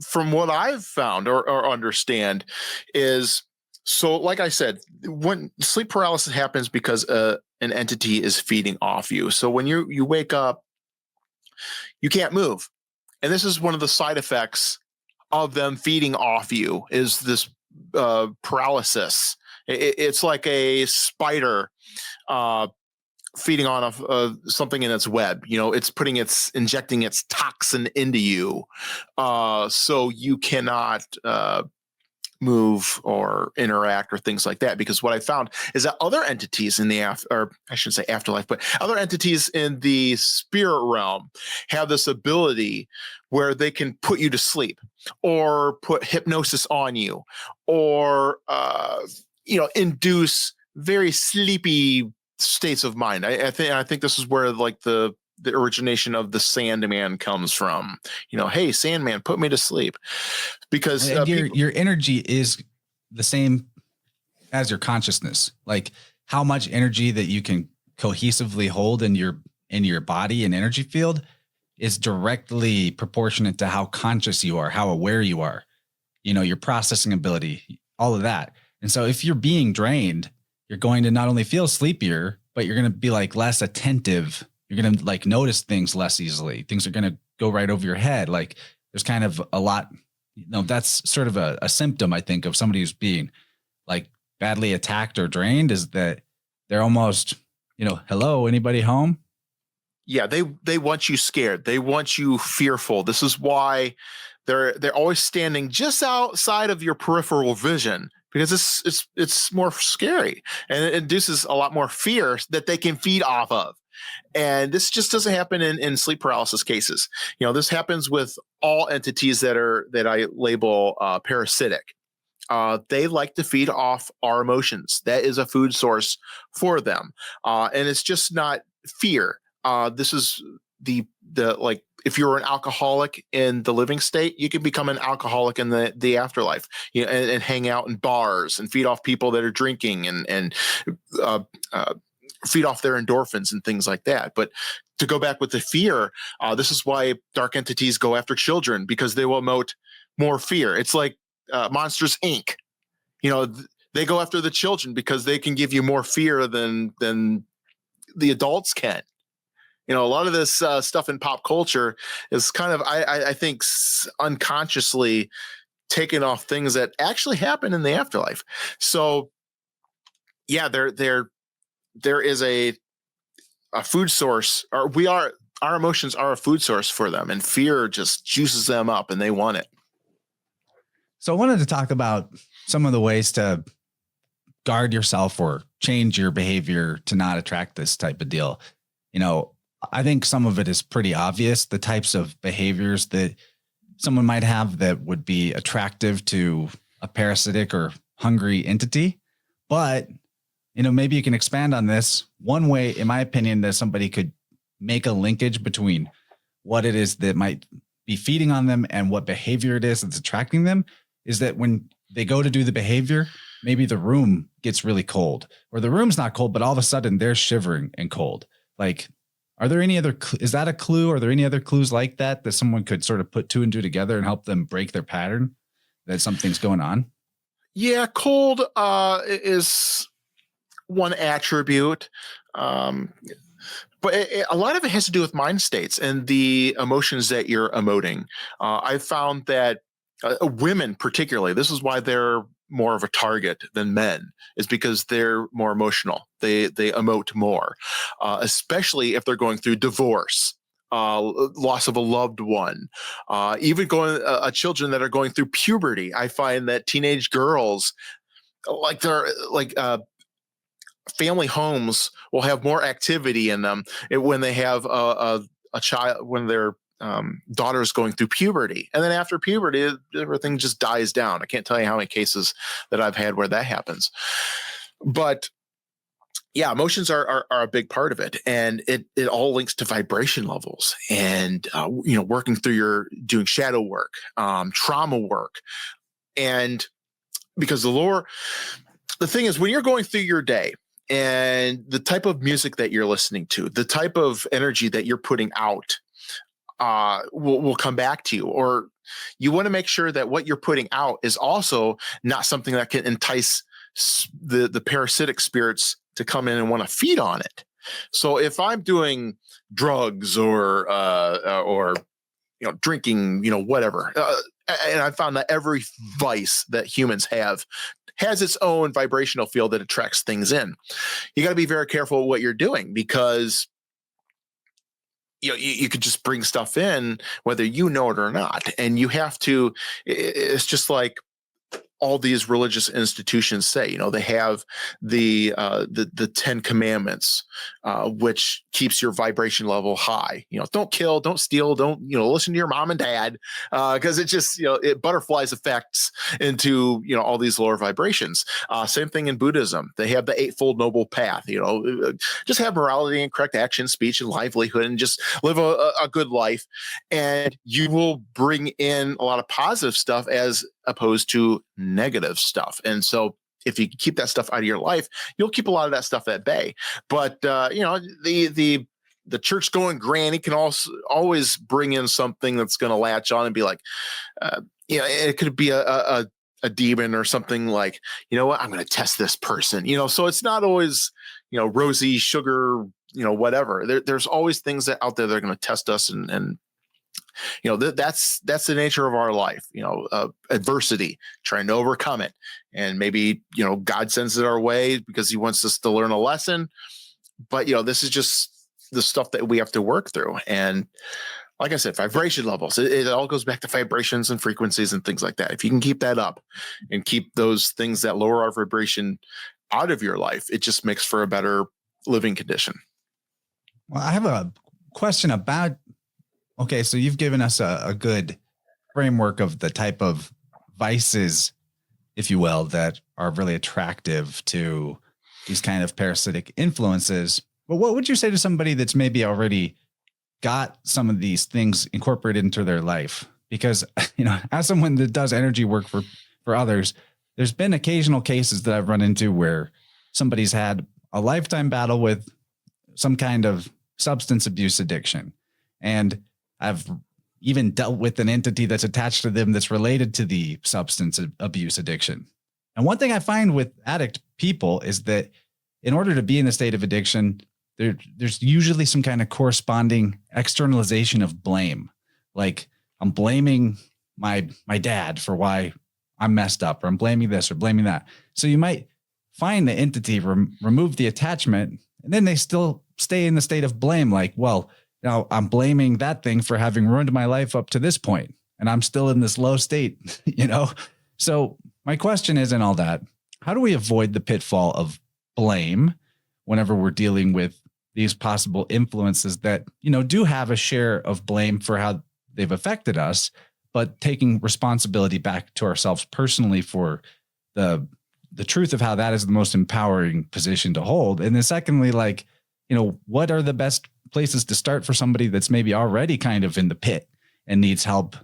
from what I've found or understand is, so like I said, when sleep paralysis happens because an entity is feeding off you. So when you wake up, you can't move. And this is one of the side effects of them feeding off you is this paralysis. It's like a spider feeding on something in its web. It's injecting its toxin into you, so you cannot move or interact or things like that. Because what I found is that other entities in the or I should say afterlife, but other entities in the spirit realm have this ability where they can put you to sleep or put hypnosis on you or induce very sleepy states of mind. I think this is where like the origination of the Sandman comes from. Hey, Sandman, put me to sleep, because And your energy is the same as your consciousness. Like how much energy that you can cohesively hold in your body and energy field is directly proportionate to how conscious you are, how aware you are, your processing ability, all of that. And so if you're being drained, you're going to not only feel sleepier, but you're going to be like less attentive. You're going to like notice things less easily. Things are going to go right over your head. Like there's kind of a lot, that's sort of a symptom, I think, of somebody who's being like badly attacked or drained, is that they're almost, hello, anybody home? Yeah, they want you scared. They want you fearful. This is why they're always standing just outside of your peripheral vision, because it's more scary and it induces a lot more fear that they can feed off of. And this just doesn't happen in sleep paralysis cases. This happens with all entities that I label parasitic. They like to feed off our emotions. That is a food source for them, and it's just not fear. This is the like, if you're an alcoholic in the living state, you can become an alcoholic in the afterlife, and hang out in bars and feed off people that are drinking and feed off their endorphins and things like that. But to go back with the fear, this is why dark entities go after children, because they will emote more fear. It's like Monsters Inc. They go after the children because they can give you more fear than the adults can. A lot of this stuff in pop culture is kind of, I think, unconsciously taking off things that actually happen in the afterlife. So, yeah, there is a food source, or our emotions are a food source for them, and fear just juices them up, and they want it. So I wanted to talk about some of the ways to guard yourself or change your behavior to not attract this type of deal. I think some of it is pretty obvious, the types of behaviors that someone might have that would be attractive to a parasitic or hungry entity. But, maybe you can expand on this. One way, in my opinion, that somebody could make a linkage between what it is that might be feeding on them and what behavior it is that's attracting them is that when they go to do the behavior, maybe the room gets really cold, or the room's not cold, but all of a sudden they're shivering and cold. Like, are there any other, is that a clue? Are there any other clues like that someone could sort of put two and two together and help them break their pattern that something's going on? Yeah, cold is one attribute. But a lot of it has to do with mind states and the emotions that you're emoting. I found that women particularly, this is why they're more of a target than men, is because they're more emotional. They emote more, especially if they're going through divorce, loss of a loved one, even children that are going through puberty. I find that teenage girls, like they're like family homes will have more activity in them when they have a child, when their daughter is going through puberty. And then after puberty, everything just dies down. I can't tell you how many cases that I've had where that happens. But yeah, emotions are a big part of it, and it all links to vibration levels, and working through doing shadow work, trauma work, and because the thing is, when you're going through your day and the type of music that you're listening to, the type of energy that you're putting out, will come back to you, or you want to make sure that what you're putting out is also not something that can entice the parasitic spirits to come in and want to feed on it. So if I'm doing drugs or drinking, whatever, and I found that every vice that humans have has its own vibrational field that attracts things in. You got to be very careful what you're doing, because you could just bring stuff in whether you know it or not, and you have to. It's just like all these religious institutions say, they have the 10 commandments, which keeps your vibration level high. Don't kill, don't steal, don't, listen to your mom and dad, because it just, it butterflies effects into, all these lower vibrations. Same thing in Buddhism. They have the Eightfold Noble Path, just have morality and correct action, speech, and livelihood, and just live a good life. And you will bring in a lot of positive stuff as opposed to negative stuff. And so if you keep that stuff out of your life, you'll keep a lot of that stuff at bay. But the church going granny can also always bring in something that's going to latch on and be like, it could be a demon or something like, what, I'm going to test this person, so it's not always, rosy sugar, whatever. There's always things that out there that are going to test us, and that's the nature of our life, adversity, trying to overcome it. And maybe, God sends it our way because he wants us to learn a lesson. But, this is just the stuff that we have to work through. And like I said, vibration levels, it all goes back to vibrations and frequencies and things like that. If you can keep that up and keep those things that lower our vibration out of your life, it just makes for a better living condition. Well, I have a question about, okay, so you've given us a good framework of the type of vices, if you will, that are really attractive to these kind of parasitic influences. But what would you say to somebody that's maybe already got some of these things incorporated into their life? Because, as someone that does energy work for others, there's been occasional cases that I've run into where somebody's had a lifetime battle with some kind of substance abuse addiction. And I've even dealt with an entity that's attached to them that's related to the substance abuse addiction. And one thing I find with addict people is that in order to be in a state of addiction, there's usually some kind of corresponding externalization of blame. Like, I'm blaming my dad for why I'm messed up, or I'm blaming this or blaming that. So you might find the entity, remove the attachment, and then they still stay in the state of blame. Like, well, now I'm blaming that thing for having ruined my life up to this point, and I'm still in this low state, So my question is, in all that, how do we avoid the pitfall of blame whenever we're dealing with these possible influences that, do have a share of blame for how they've affected us, but taking responsibility back to ourselves personally for the truth of how that is the most empowering position to hold? And then secondly, what are the best places to start for somebody that's maybe already kind of in the pit and needs help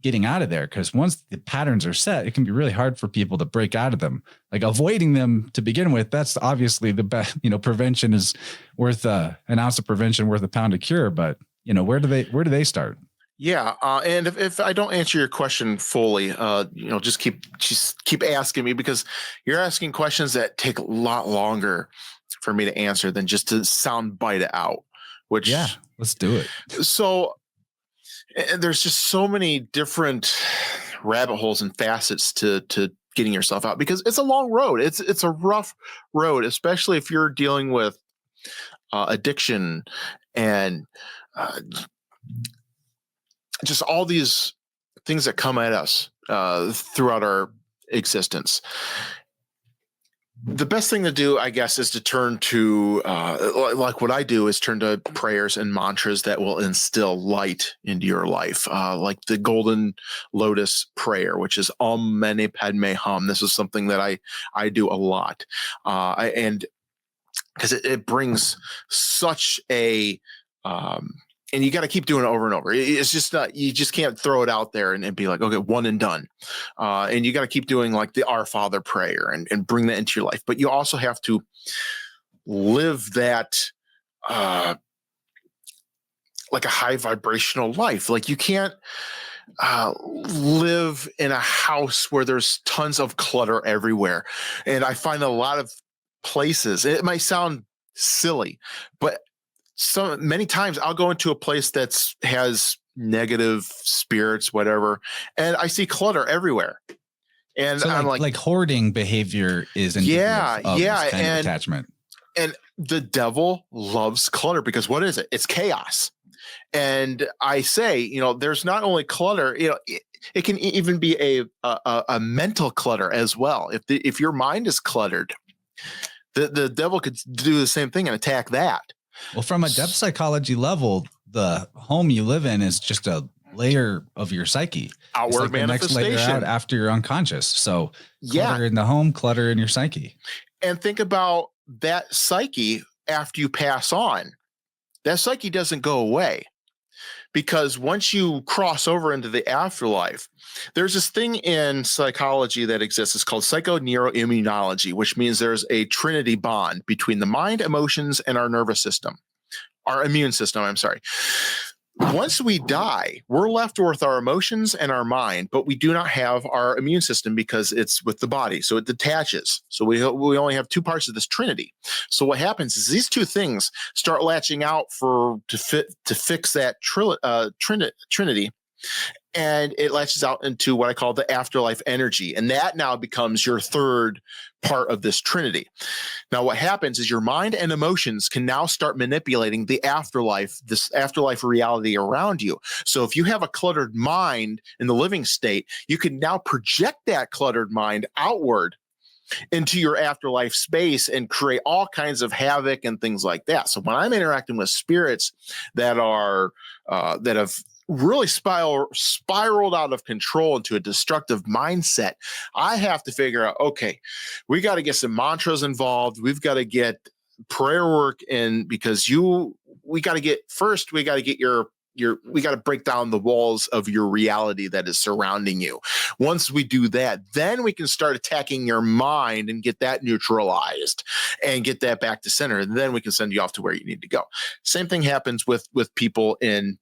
getting out of there? Because once the patterns are set, it can be really hard for people to break out of them. Like, avoiding them to begin with, that's obviously the best. Prevention is worth an ounce of prevention worth a pound of cure. But where do they start? Yeah, and if I don't answer your question fully, just keep asking me, because you're asking questions that take a lot longer for me to answer than just to sound bite it out. Which, yeah, let's do it. So, and there's just so many different rabbit holes and facets to getting yourself out, because it's a long road. It's a rough road, especially if you're dealing with addiction and just all these things that come at us throughout our existence. the best thing to do, I guess, is to turn to, like what I do is turn to prayers and mantras that will instill light into your life. Like the Golden Lotus prayer, which is Om Mani Padme Hum. This is something that I do a lot. And because it brings such a, and you got to keep doing it over and over. It's just not, you just can't throw it out there and be like, okay, one and done. And you got to keep doing like the Our Father prayer and bring that into your life. But you also have to live that, like a high vibrational life. Like you can't live in a house where there's tons of clutter everywhere. And I find a lot of places, it might sound silly, but many times I'll go into a place that's has negative spirits, whatever, and I see clutter everywhere. And So I'm like hoarding behavior is indicative of this kind of attachment. And the devil loves clutter because what is it? It's chaos. And I say, there's not only clutter, it can even be a mental clutter as well. If your mind is cluttered, the devil could do the same thing and attack that. Well, from a depth psychology level, the home you live in is just a layer of your psyche. Outward like manifestation. The next layer out after you're unconscious. So clutter yeah, in the home, clutter in your psyche. And think about that psyche after you pass on. That psyche doesn't go away. Because once you cross over into the afterlife, there's this thing in psychology that exists. It's called psychoneuroimmunology, which means there's a trinity bond between the mind, emotions, and our nervous system, our immune system, I'm sorry. Once we die, we're left with our emotions and our mind, but we do not have our immune system because it's with the body. So it detaches. So we only have two parts of this trinity. So what happens is these two things start latching out to fix that trinity. And it latches out into what I call the afterlife energy. And that now becomes your third part of this trinity. Now, what happens is your mind and emotions can now start manipulating the afterlife, this afterlife reality around you. So if you have a cluttered mind in the living state, you can now project that cluttered mind outward into your afterlife space and create all kinds of havoc and things like that. So when I'm interacting with spirits that have really spiraled out of control into a destructive mindset, I have to figure out, okay, we got to get some mantras involved. We've got to get prayer work in because we got to get we got to break down the walls of your reality that is surrounding you. Once we do that, then we can start attacking your mind and get that neutralized and get that back to center. And then we can send you off to where you need to go. Same thing happens with people in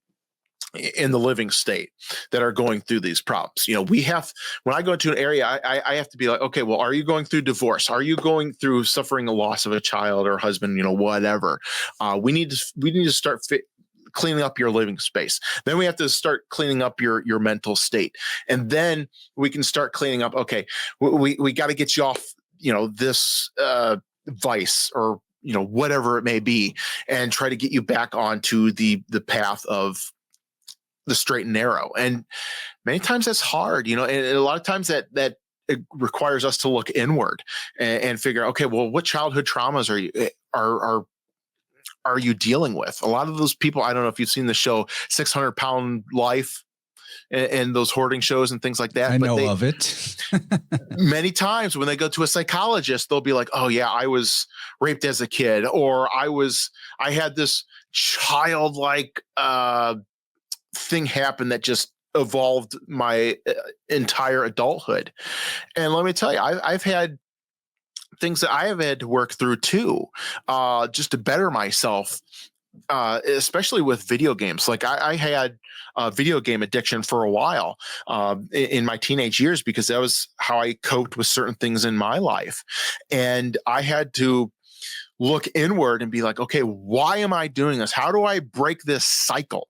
the living state that are going through these problems. When I go into an area, I have to be like, okay, well, are you going through divorce? Are you going through suffering a loss of a child or husband, whatever? We need to start cleaning up your living space. Then we have to start cleaning up your mental state. And then we can start cleaning up, okay, we got to get you off, this vice or, whatever it may be, and try to get you back onto the path of the straight and narrow. And many times that's hard, and a lot of times that it requires us to look inward and figure out, okay, well, what childhood traumas are you dealing with? A lot of those people, I don't know if you've seen the show 600-Pound Life and those hoarding shows and things like that. I know of it. Many times when they go to a psychologist, they'll be like, oh yeah, I was raped as a kid, or I had this childlike thing happen that just evolved my entire adulthood. And let me tell you, I've had things that I have had to work through too, just to better myself, especially with video games. Like I had a video game addiction for a while in my teenage years because that was how I coped with certain things in my life. And I had to look inward and be like, okay, why am I doing this? How do I break this cycle?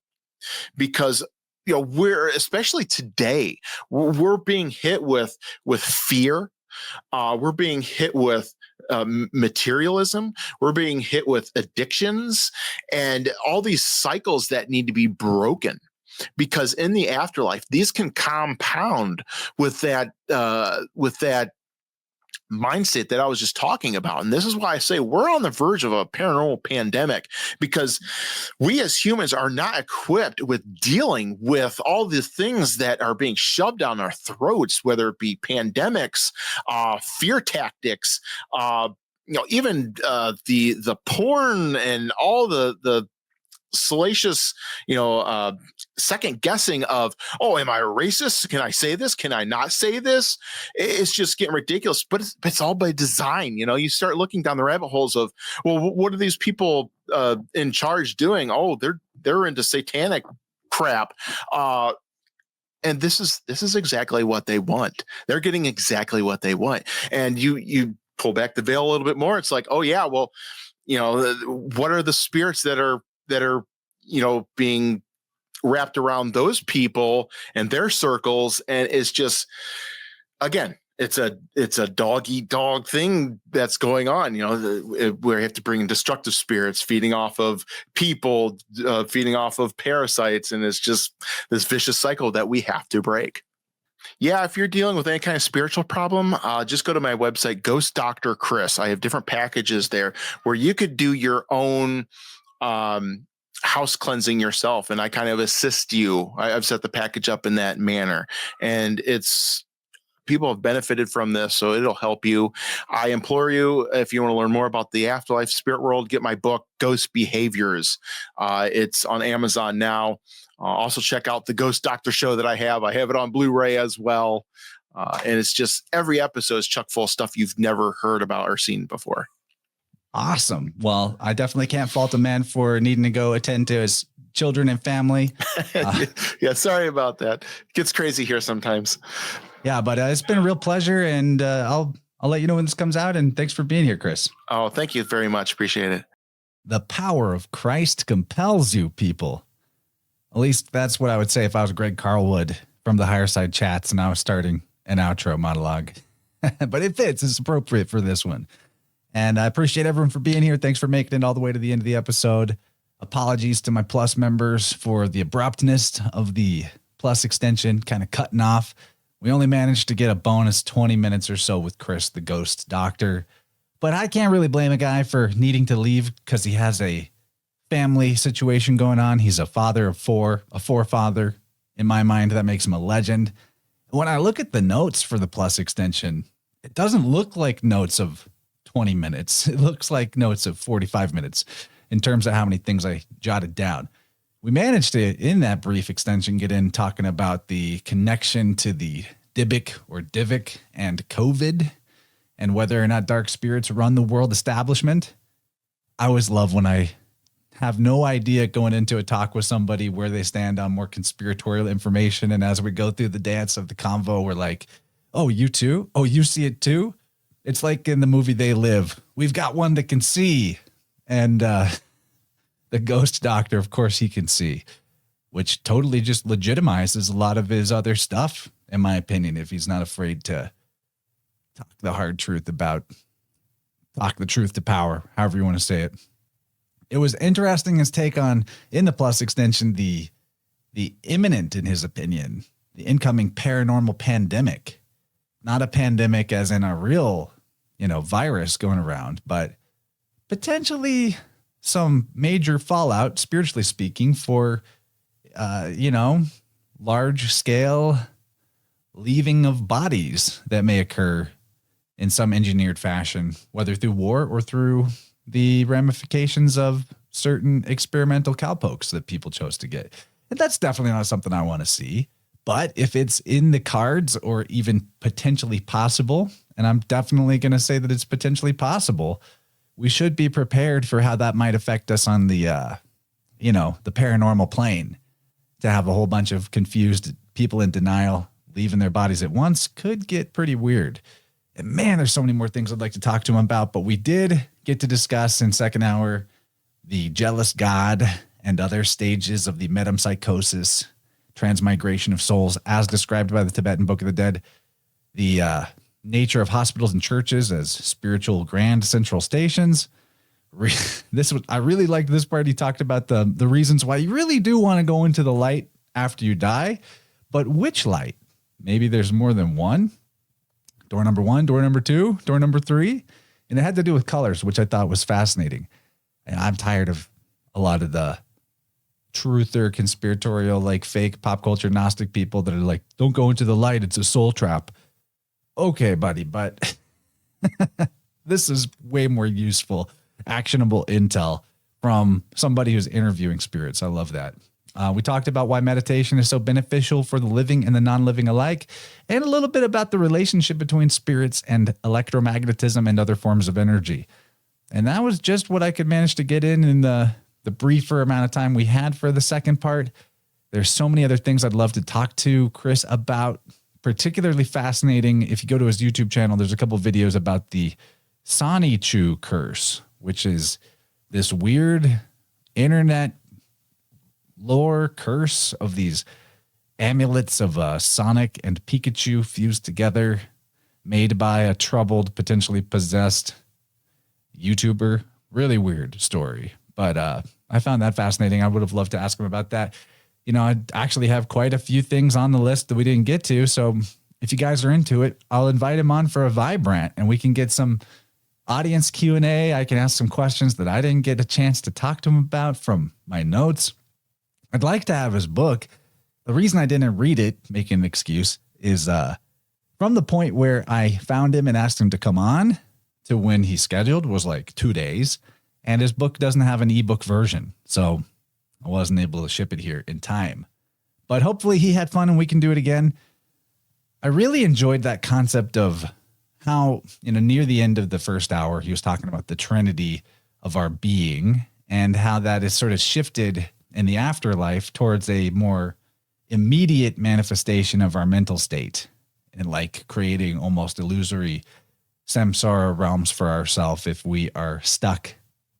Because we're, especially today, we're being hit with fear. We're being hit with materialism. We're being hit with addictions and all these cycles that need to be broken. Because in the afterlife, these can compound with that mindset that I was just talking about. And this is why I say we're on the verge of a paranormal pandemic, because we as humans are not equipped with dealing with all the things that are being shoved down our throats, whether it be pandemics, fear tactics, even the porn and all the salacious, second guessing of, oh, am I a racist? Can I say this? Can I not say this? It's just getting ridiculous, but it's all by design. You start looking down the rabbit holes of, well, what are these people in charge doing? Oh, they're into satanic crap. And this is exactly what they want. They're getting exactly what they want. And you pull back the veil a little bit more. It's like, oh yeah, well, what are the spirits that are being wrapped around those people and their circles? And it's just, again, it's a dog eat dog thing that's going on, where you have to bring in destructive spirits feeding off of people, feeding off of parasites. And it's just this vicious cycle that we have to break. Yeah, if you're dealing with any kind of spiritual problem, just go to my website, Ghost Dr. Chris. I have different packages there where you could do your own house cleansing yourself, and I kind of assist you. I've set the package up in that manner, and people have benefited from this, so it'll help you. I implore you, if you want to learn more about the afterlife, spirit world, get my book, Ghost Behaviors. It's on Amazon now. Also check out the Ghost Doctor show that I have. I have it on Blu-ray as well. And it's just, every episode is chock full of stuff you've never heard about or seen before. Awesome. Well, I definitely can't fault a man for needing to go attend to his children and family. Yeah, sorry about that. It gets crazy here sometimes. Yeah, but it's been a real pleasure, and I'll let you know when this comes out. And thanks for being here, Chris. Oh, thank you very much. Appreciate it. The power of Christ compels you, people. At least that's what I would say if I was Greg Carlwood from the Higher Side Chats and I was starting an outro monologue. But it fits. It's appropriate for this one. And I appreciate everyone for being here. Thanks for making it all the way to the end of the episode. Apologies to my Plus members for the abruptness of the Plus extension kind of cutting off. We only managed to get a bonus 20 minutes or so with Chris, the Ghost Doctor. But I can't really blame a guy for needing to leave because he has a family situation going on. He's a father of four, a forefather. In my mind, that makes him a legend. When I look at the notes for the Plus extension, it doesn't look like notes of 20 minutes. It looks like notes of 45 minutes in terms of how many things I jotted down. We managed to, in that brief extension, get in talking about the connection to the Dybbuk or Divik and COVID and whether or not dark spirits run the world establishment. I always love when I have no idea going into a talk with somebody where they stand on more conspiratorial information. And as we go through the dance of the convo, we're like, oh, you too? Oh, you see it too? It's like in the movie They Live. We've got one that can see. And the Ghost Doctor, of course, he can see, which totally just legitimizes a lot of his other stuff, in my opinion, if he's not afraid to talk the hard truth about, talk the truth to power, however you want to say it. It was interesting his take on, in the Plus extension, the imminent, in his opinion, the incoming paranormal pandemic. Not a pandemic as in a real, virus going around, but potentially some major fallout, spiritually speaking, for, large scale leaving of bodies that may occur in some engineered fashion, whether through war or through the ramifications of certain experimental cowpokes that people chose to get. And that's definitely not something I want to see. But if it's in the cards or even potentially possible, and I'm definitely going to say that it's potentially possible, we should be prepared for how that might affect us on the, the paranormal plane. To have a whole bunch of confused people in denial leaving their bodies at once could get pretty weird. And man, there's so many more things I'd like to talk to him about, but we did get to discuss in second hour the jealous God and other stages of the metempsychosis, transmigration of souls as described by the Tibetan Book of the Dead, the nature of hospitals and churches as spiritual grand central stations. I really liked this part. He talked about the reasons why you really do want to go into the light after you die, but which light? Maybe there's more than one. door number 1, door number 2, door number 3. And it had to do with colors, which I thought was fascinating. And I'm tired of a lot of the truther, conspiratorial, like fake pop culture Gnostic people that are like, don't go into the light. It's a soul trap. Okay, buddy, but this is way more useful, actionable intel from somebody who's interviewing spirits. I love that. We talked about why meditation is so beneficial for the living and the non-living alike, and a little bit about the relationship between spirits and electromagnetism and other forms of energy. And that was just what I could manage to get in the briefer amount of time we had for the second part. There's so many other things I'd love to talk to Chris about, particularly fascinating. If you go to his YouTube channel, there's a couple of videos about the Sonichu curse, which is this weird internet lore curse of these amulets of Sonic and Pikachu fused together, made by a troubled, potentially possessed YouTuber. Really weird story, but I found that fascinating. I would have loved to ask him about that. You know, I actually have quite a few things on the list that we didn't get to. So if you guys are into it, I'll invite him on for a Vibrant and we can get some audience Q&A. I can ask some questions that I didn't get a chance to talk to him about from my notes. I'd like to have his book. The reason I didn't read it, making an excuse, is from the point where I found him and asked him to come on to when he scheduled was like 2 days. And his book doesn't have an ebook version. So I wasn't able to ship it here in time. But hopefully he had fun and we can do it again. I really enjoyed that concept of how, near the end of the first hour, he was talking about the Trinity of our being and how that is sort of shifted in the afterlife towards a more immediate manifestation of our mental state and like creating almost illusory samsara realms for ourselves if we are stuck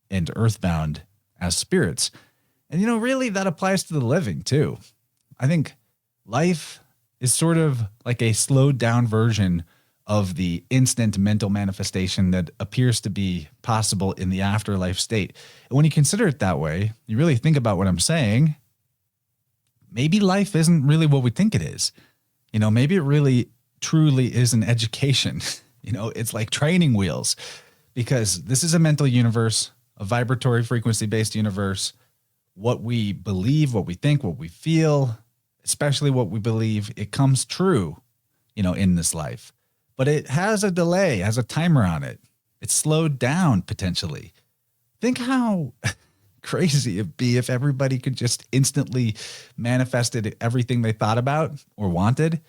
and earthbound as spirits. And, really that applies to the living too. I think life is sort of like a slowed down version of the instant mental manifestation that appears to be possible in the afterlife state. And when you consider it that way, you really think about what I'm saying, maybe life isn't really what we think it is. Maybe it really truly is an education. It's like training wheels, because this is a mental universe, a vibratory frequency-based universe. What we believe, what we think, what we feel, especially what we believe, it comes true, in this life. But it has a delay, has a timer on it. It's slowed down potentially. Think how crazy it'd be if everybody could just instantly manifested everything they thought about or wanted.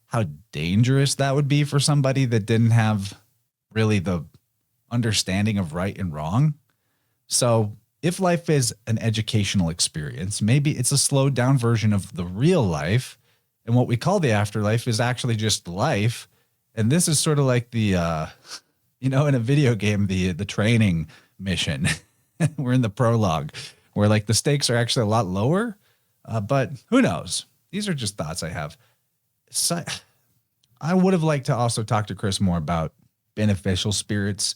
How dangerous that would be for somebody that didn't have really the understanding of right and wrong. So if life is an educational experience, maybe it's a slowed down version of the real life. And what we call the afterlife is actually just life. And this is sort of like the, in a video game, the training mission. We're in the prologue where like the stakes are actually a lot lower, but who knows? These are just thoughts I have. So I would have liked to also talk to Chris more about beneficial spirits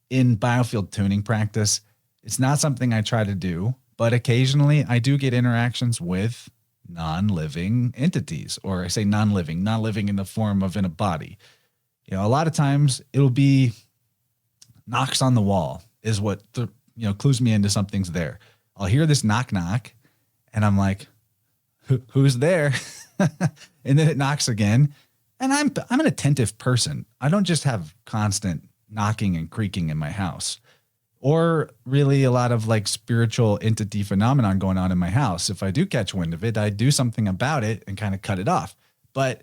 in biofield tuning practice. It's not something I try to do, but occasionally I do get interactions with non-living entities, or I say non-living in the form of in a body. A lot of times it'll be knocks on the wall is what clues me into something's there. I'll hear this knock knock and I'm like, who's there? And then it knocks again. And I'm an attentive person. I don't just have constant knocking and creaking in my house, or really a lot of like spiritual entity phenomenon going on in my house. If I do catch wind of it, I do something about it and kind of cut it off. But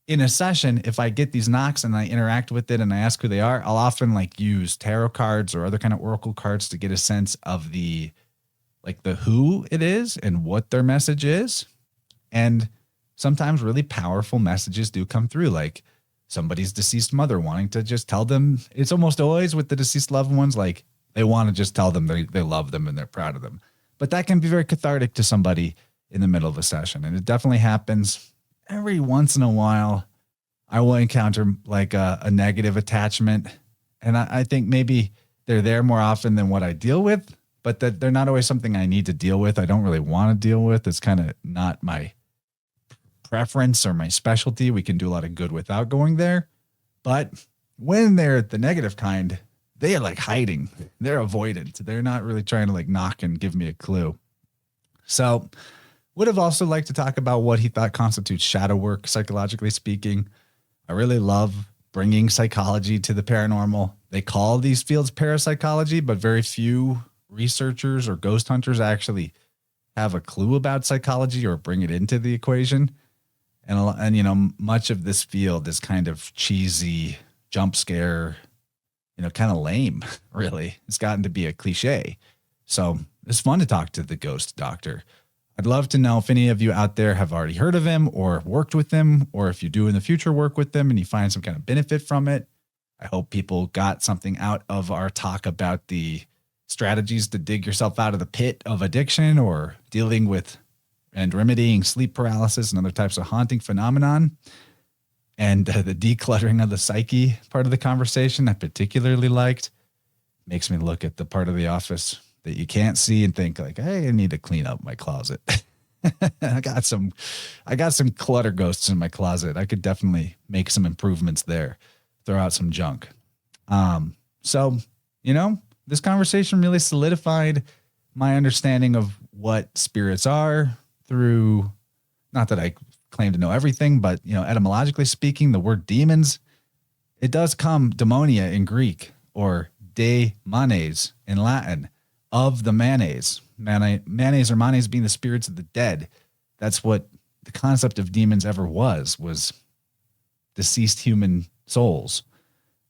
in a session, if I get these knocks and I interact with it and I ask who they are, I'll often like use tarot cards or other kind of oracle cards to get a sense of the who it is and what their message is. And sometimes really powerful messages do come through, like somebody's deceased mother wanting to just tell them. It's almost always with the deceased loved ones, like they want to just tell them they love them and they're proud of them. But that can be very cathartic to somebody in the middle of a session. And it definitely happens. Every once in a while, I will encounter like a negative attachment. And I think maybe they're there more often than what I deal with, but that they're not always something I need to deal with. I don't really want to deal with. It's kind of not my preference or my specialty. We can do a lot of good without going there. But when they're the negative kind, they are like hiding. They're avoidant. They're not really trying to like knock and give me a clue. So would have also liked to talk about what he thought constitutes shadow work, psychologically speaking. I really love bringing psychology to the paranormal. They call these fields parapsychology, but very few researchers or ghost hunters actually have a clue about psychology or bring it into the equation. And you know, much of this field is kind of cheesy, jump scare, you know, kind of lame, really. It's gotten to be a cliche. So it's fun to talk to the ghost doctor. I'd love to know if any of you out there have already heard of him or worked with him, or if you do in the future work with them and you find some kind of benefit from it. I hope people got something out of our talk about the strategies to dig yourself out of the pit of addiction or dealing with and remedying sleep paralysis and other types of haunting phenomenon. And the decluttering of the psyche part of the conversation I particularly liked. Makes me look at the part of the office that you can't see and think like, hey, I need to clean up my closet. I got some clutter ghosts in my closet. I could definitely make some improvements there, throw out some junk. So, you know, this conversation really solidified my understanding of what spirits are through, not that I claim to know everything, but, you know, etymologically speaking, the word demons, it does come demonia in Greek or de manes in Latin, of the manes. Manes or manes being the spirits of the dead. That's what the concept of demons ever was deceased human souls.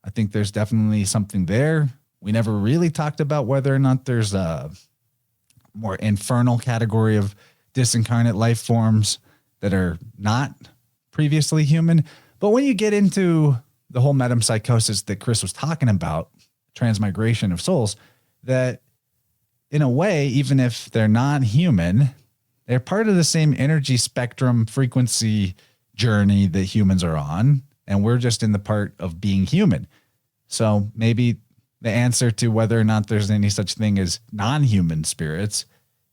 I think there's definitely something there. We never really talked about whether or not there's a more infernal category of disincarnate life forms that are not previously human. But when you get into the whole metempsychosis that Chris was talking about, transmigration of souls, that in a way, even if they're not human, they're part of the same energy spectrum frequency journey that humans are on. And we're just in the part of being human. So maybe the answer to whether or not there's any such thing as non-human spirits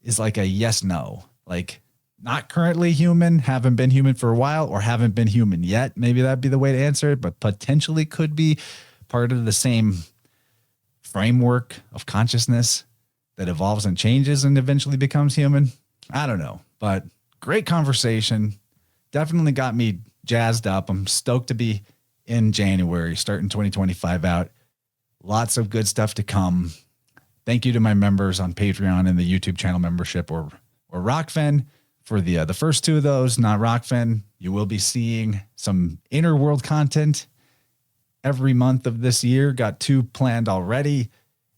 is like a yes, no, like not currently human, haven't been human for a while, or haven't been human yet. Maybe that'd be the way to answer it, but potentially could be part of the same framework of consciousness that evolves and changes and eventually becomes human. I don't know, but great conversation. Definitely got me jazzed up. I'm stoked to be in January, starting 2025 out. Lots of good stuff to come. Thank you to my members on Patreon and the YouTube channel membership or Rockfen for the first two of those, not Rockfen. You will be seeing some inner world content every month of this year. Got 2 planned already,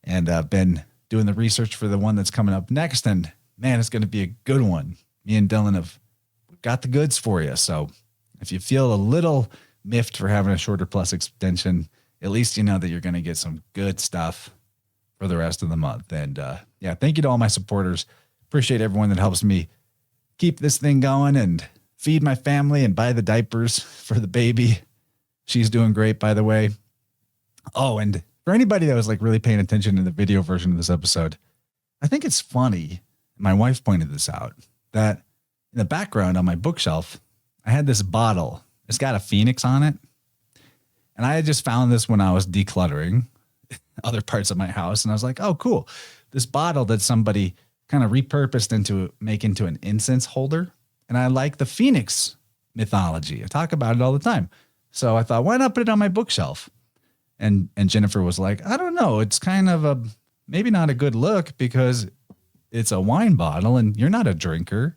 and been doing the research for the one that's coming up next. And man, it's going to be a good one. Me and Dylan have got the goods for you. So if you feel a little miffed for having a shorter plus extension, at least you know that you're going to get some good stuff for the rest of the month. And yeah, thank you to all my supporters. Appreciate everyone that helps me keep this thing going and feed my family and buy the diapers for the baby. She's doing great, by the way. Oh, and for anybody that was like really paying attention to the video version of this episode, I think it's funny. My wife pointed this out, that in the background on my bookshelf, I had this bottle. It's got a phoenix on it. And I had just found this when I was decluttering other parts of my house. And I was like, oh, cool. This bottle that somebody kind of repurposed into an incense holder. And I like the phoenix mythology. I talk about it all the time. So I thought, why not put it on my bookshelf? And Jennifer was like, I don't know. It's kind of maybe not a good look because it's a wine bottle and you're not a drinker.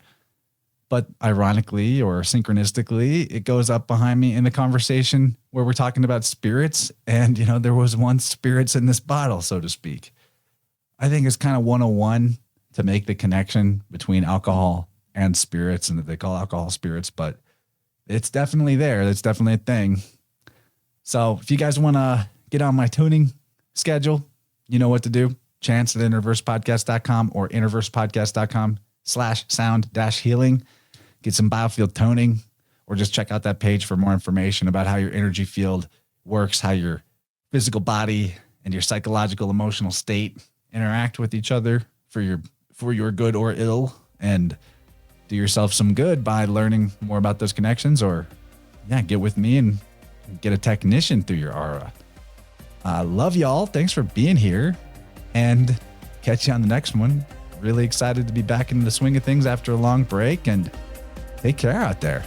But ironically or synchronistically, it goes up behind me in the conversation where we're talking about spirits. And, you know, there was one spirits in this bottle, so to speak. I think it's kind of 101 to make the connection between alcohol and spirits, and that they call alcohol spirits, but it's definitely there. That's definitely a thing. So if you guys want to get on my tuning schedule, you know what to do. Chance at InnerVersePodcast.com or InnerVersePodcast.com/sound-healing. Get some biofield toning, or just check out that page for more information about how your energy field works, how your physical body and your psychological emotional state interact with each other for your good or ill, and do yourself some good by learning more about those connections. Or yeah, get with me and get a technician through your aura. Love y'all. Thanks for being here, and catch you on the next one. Really excited to be back into the swing of things after a long break, and take care out there.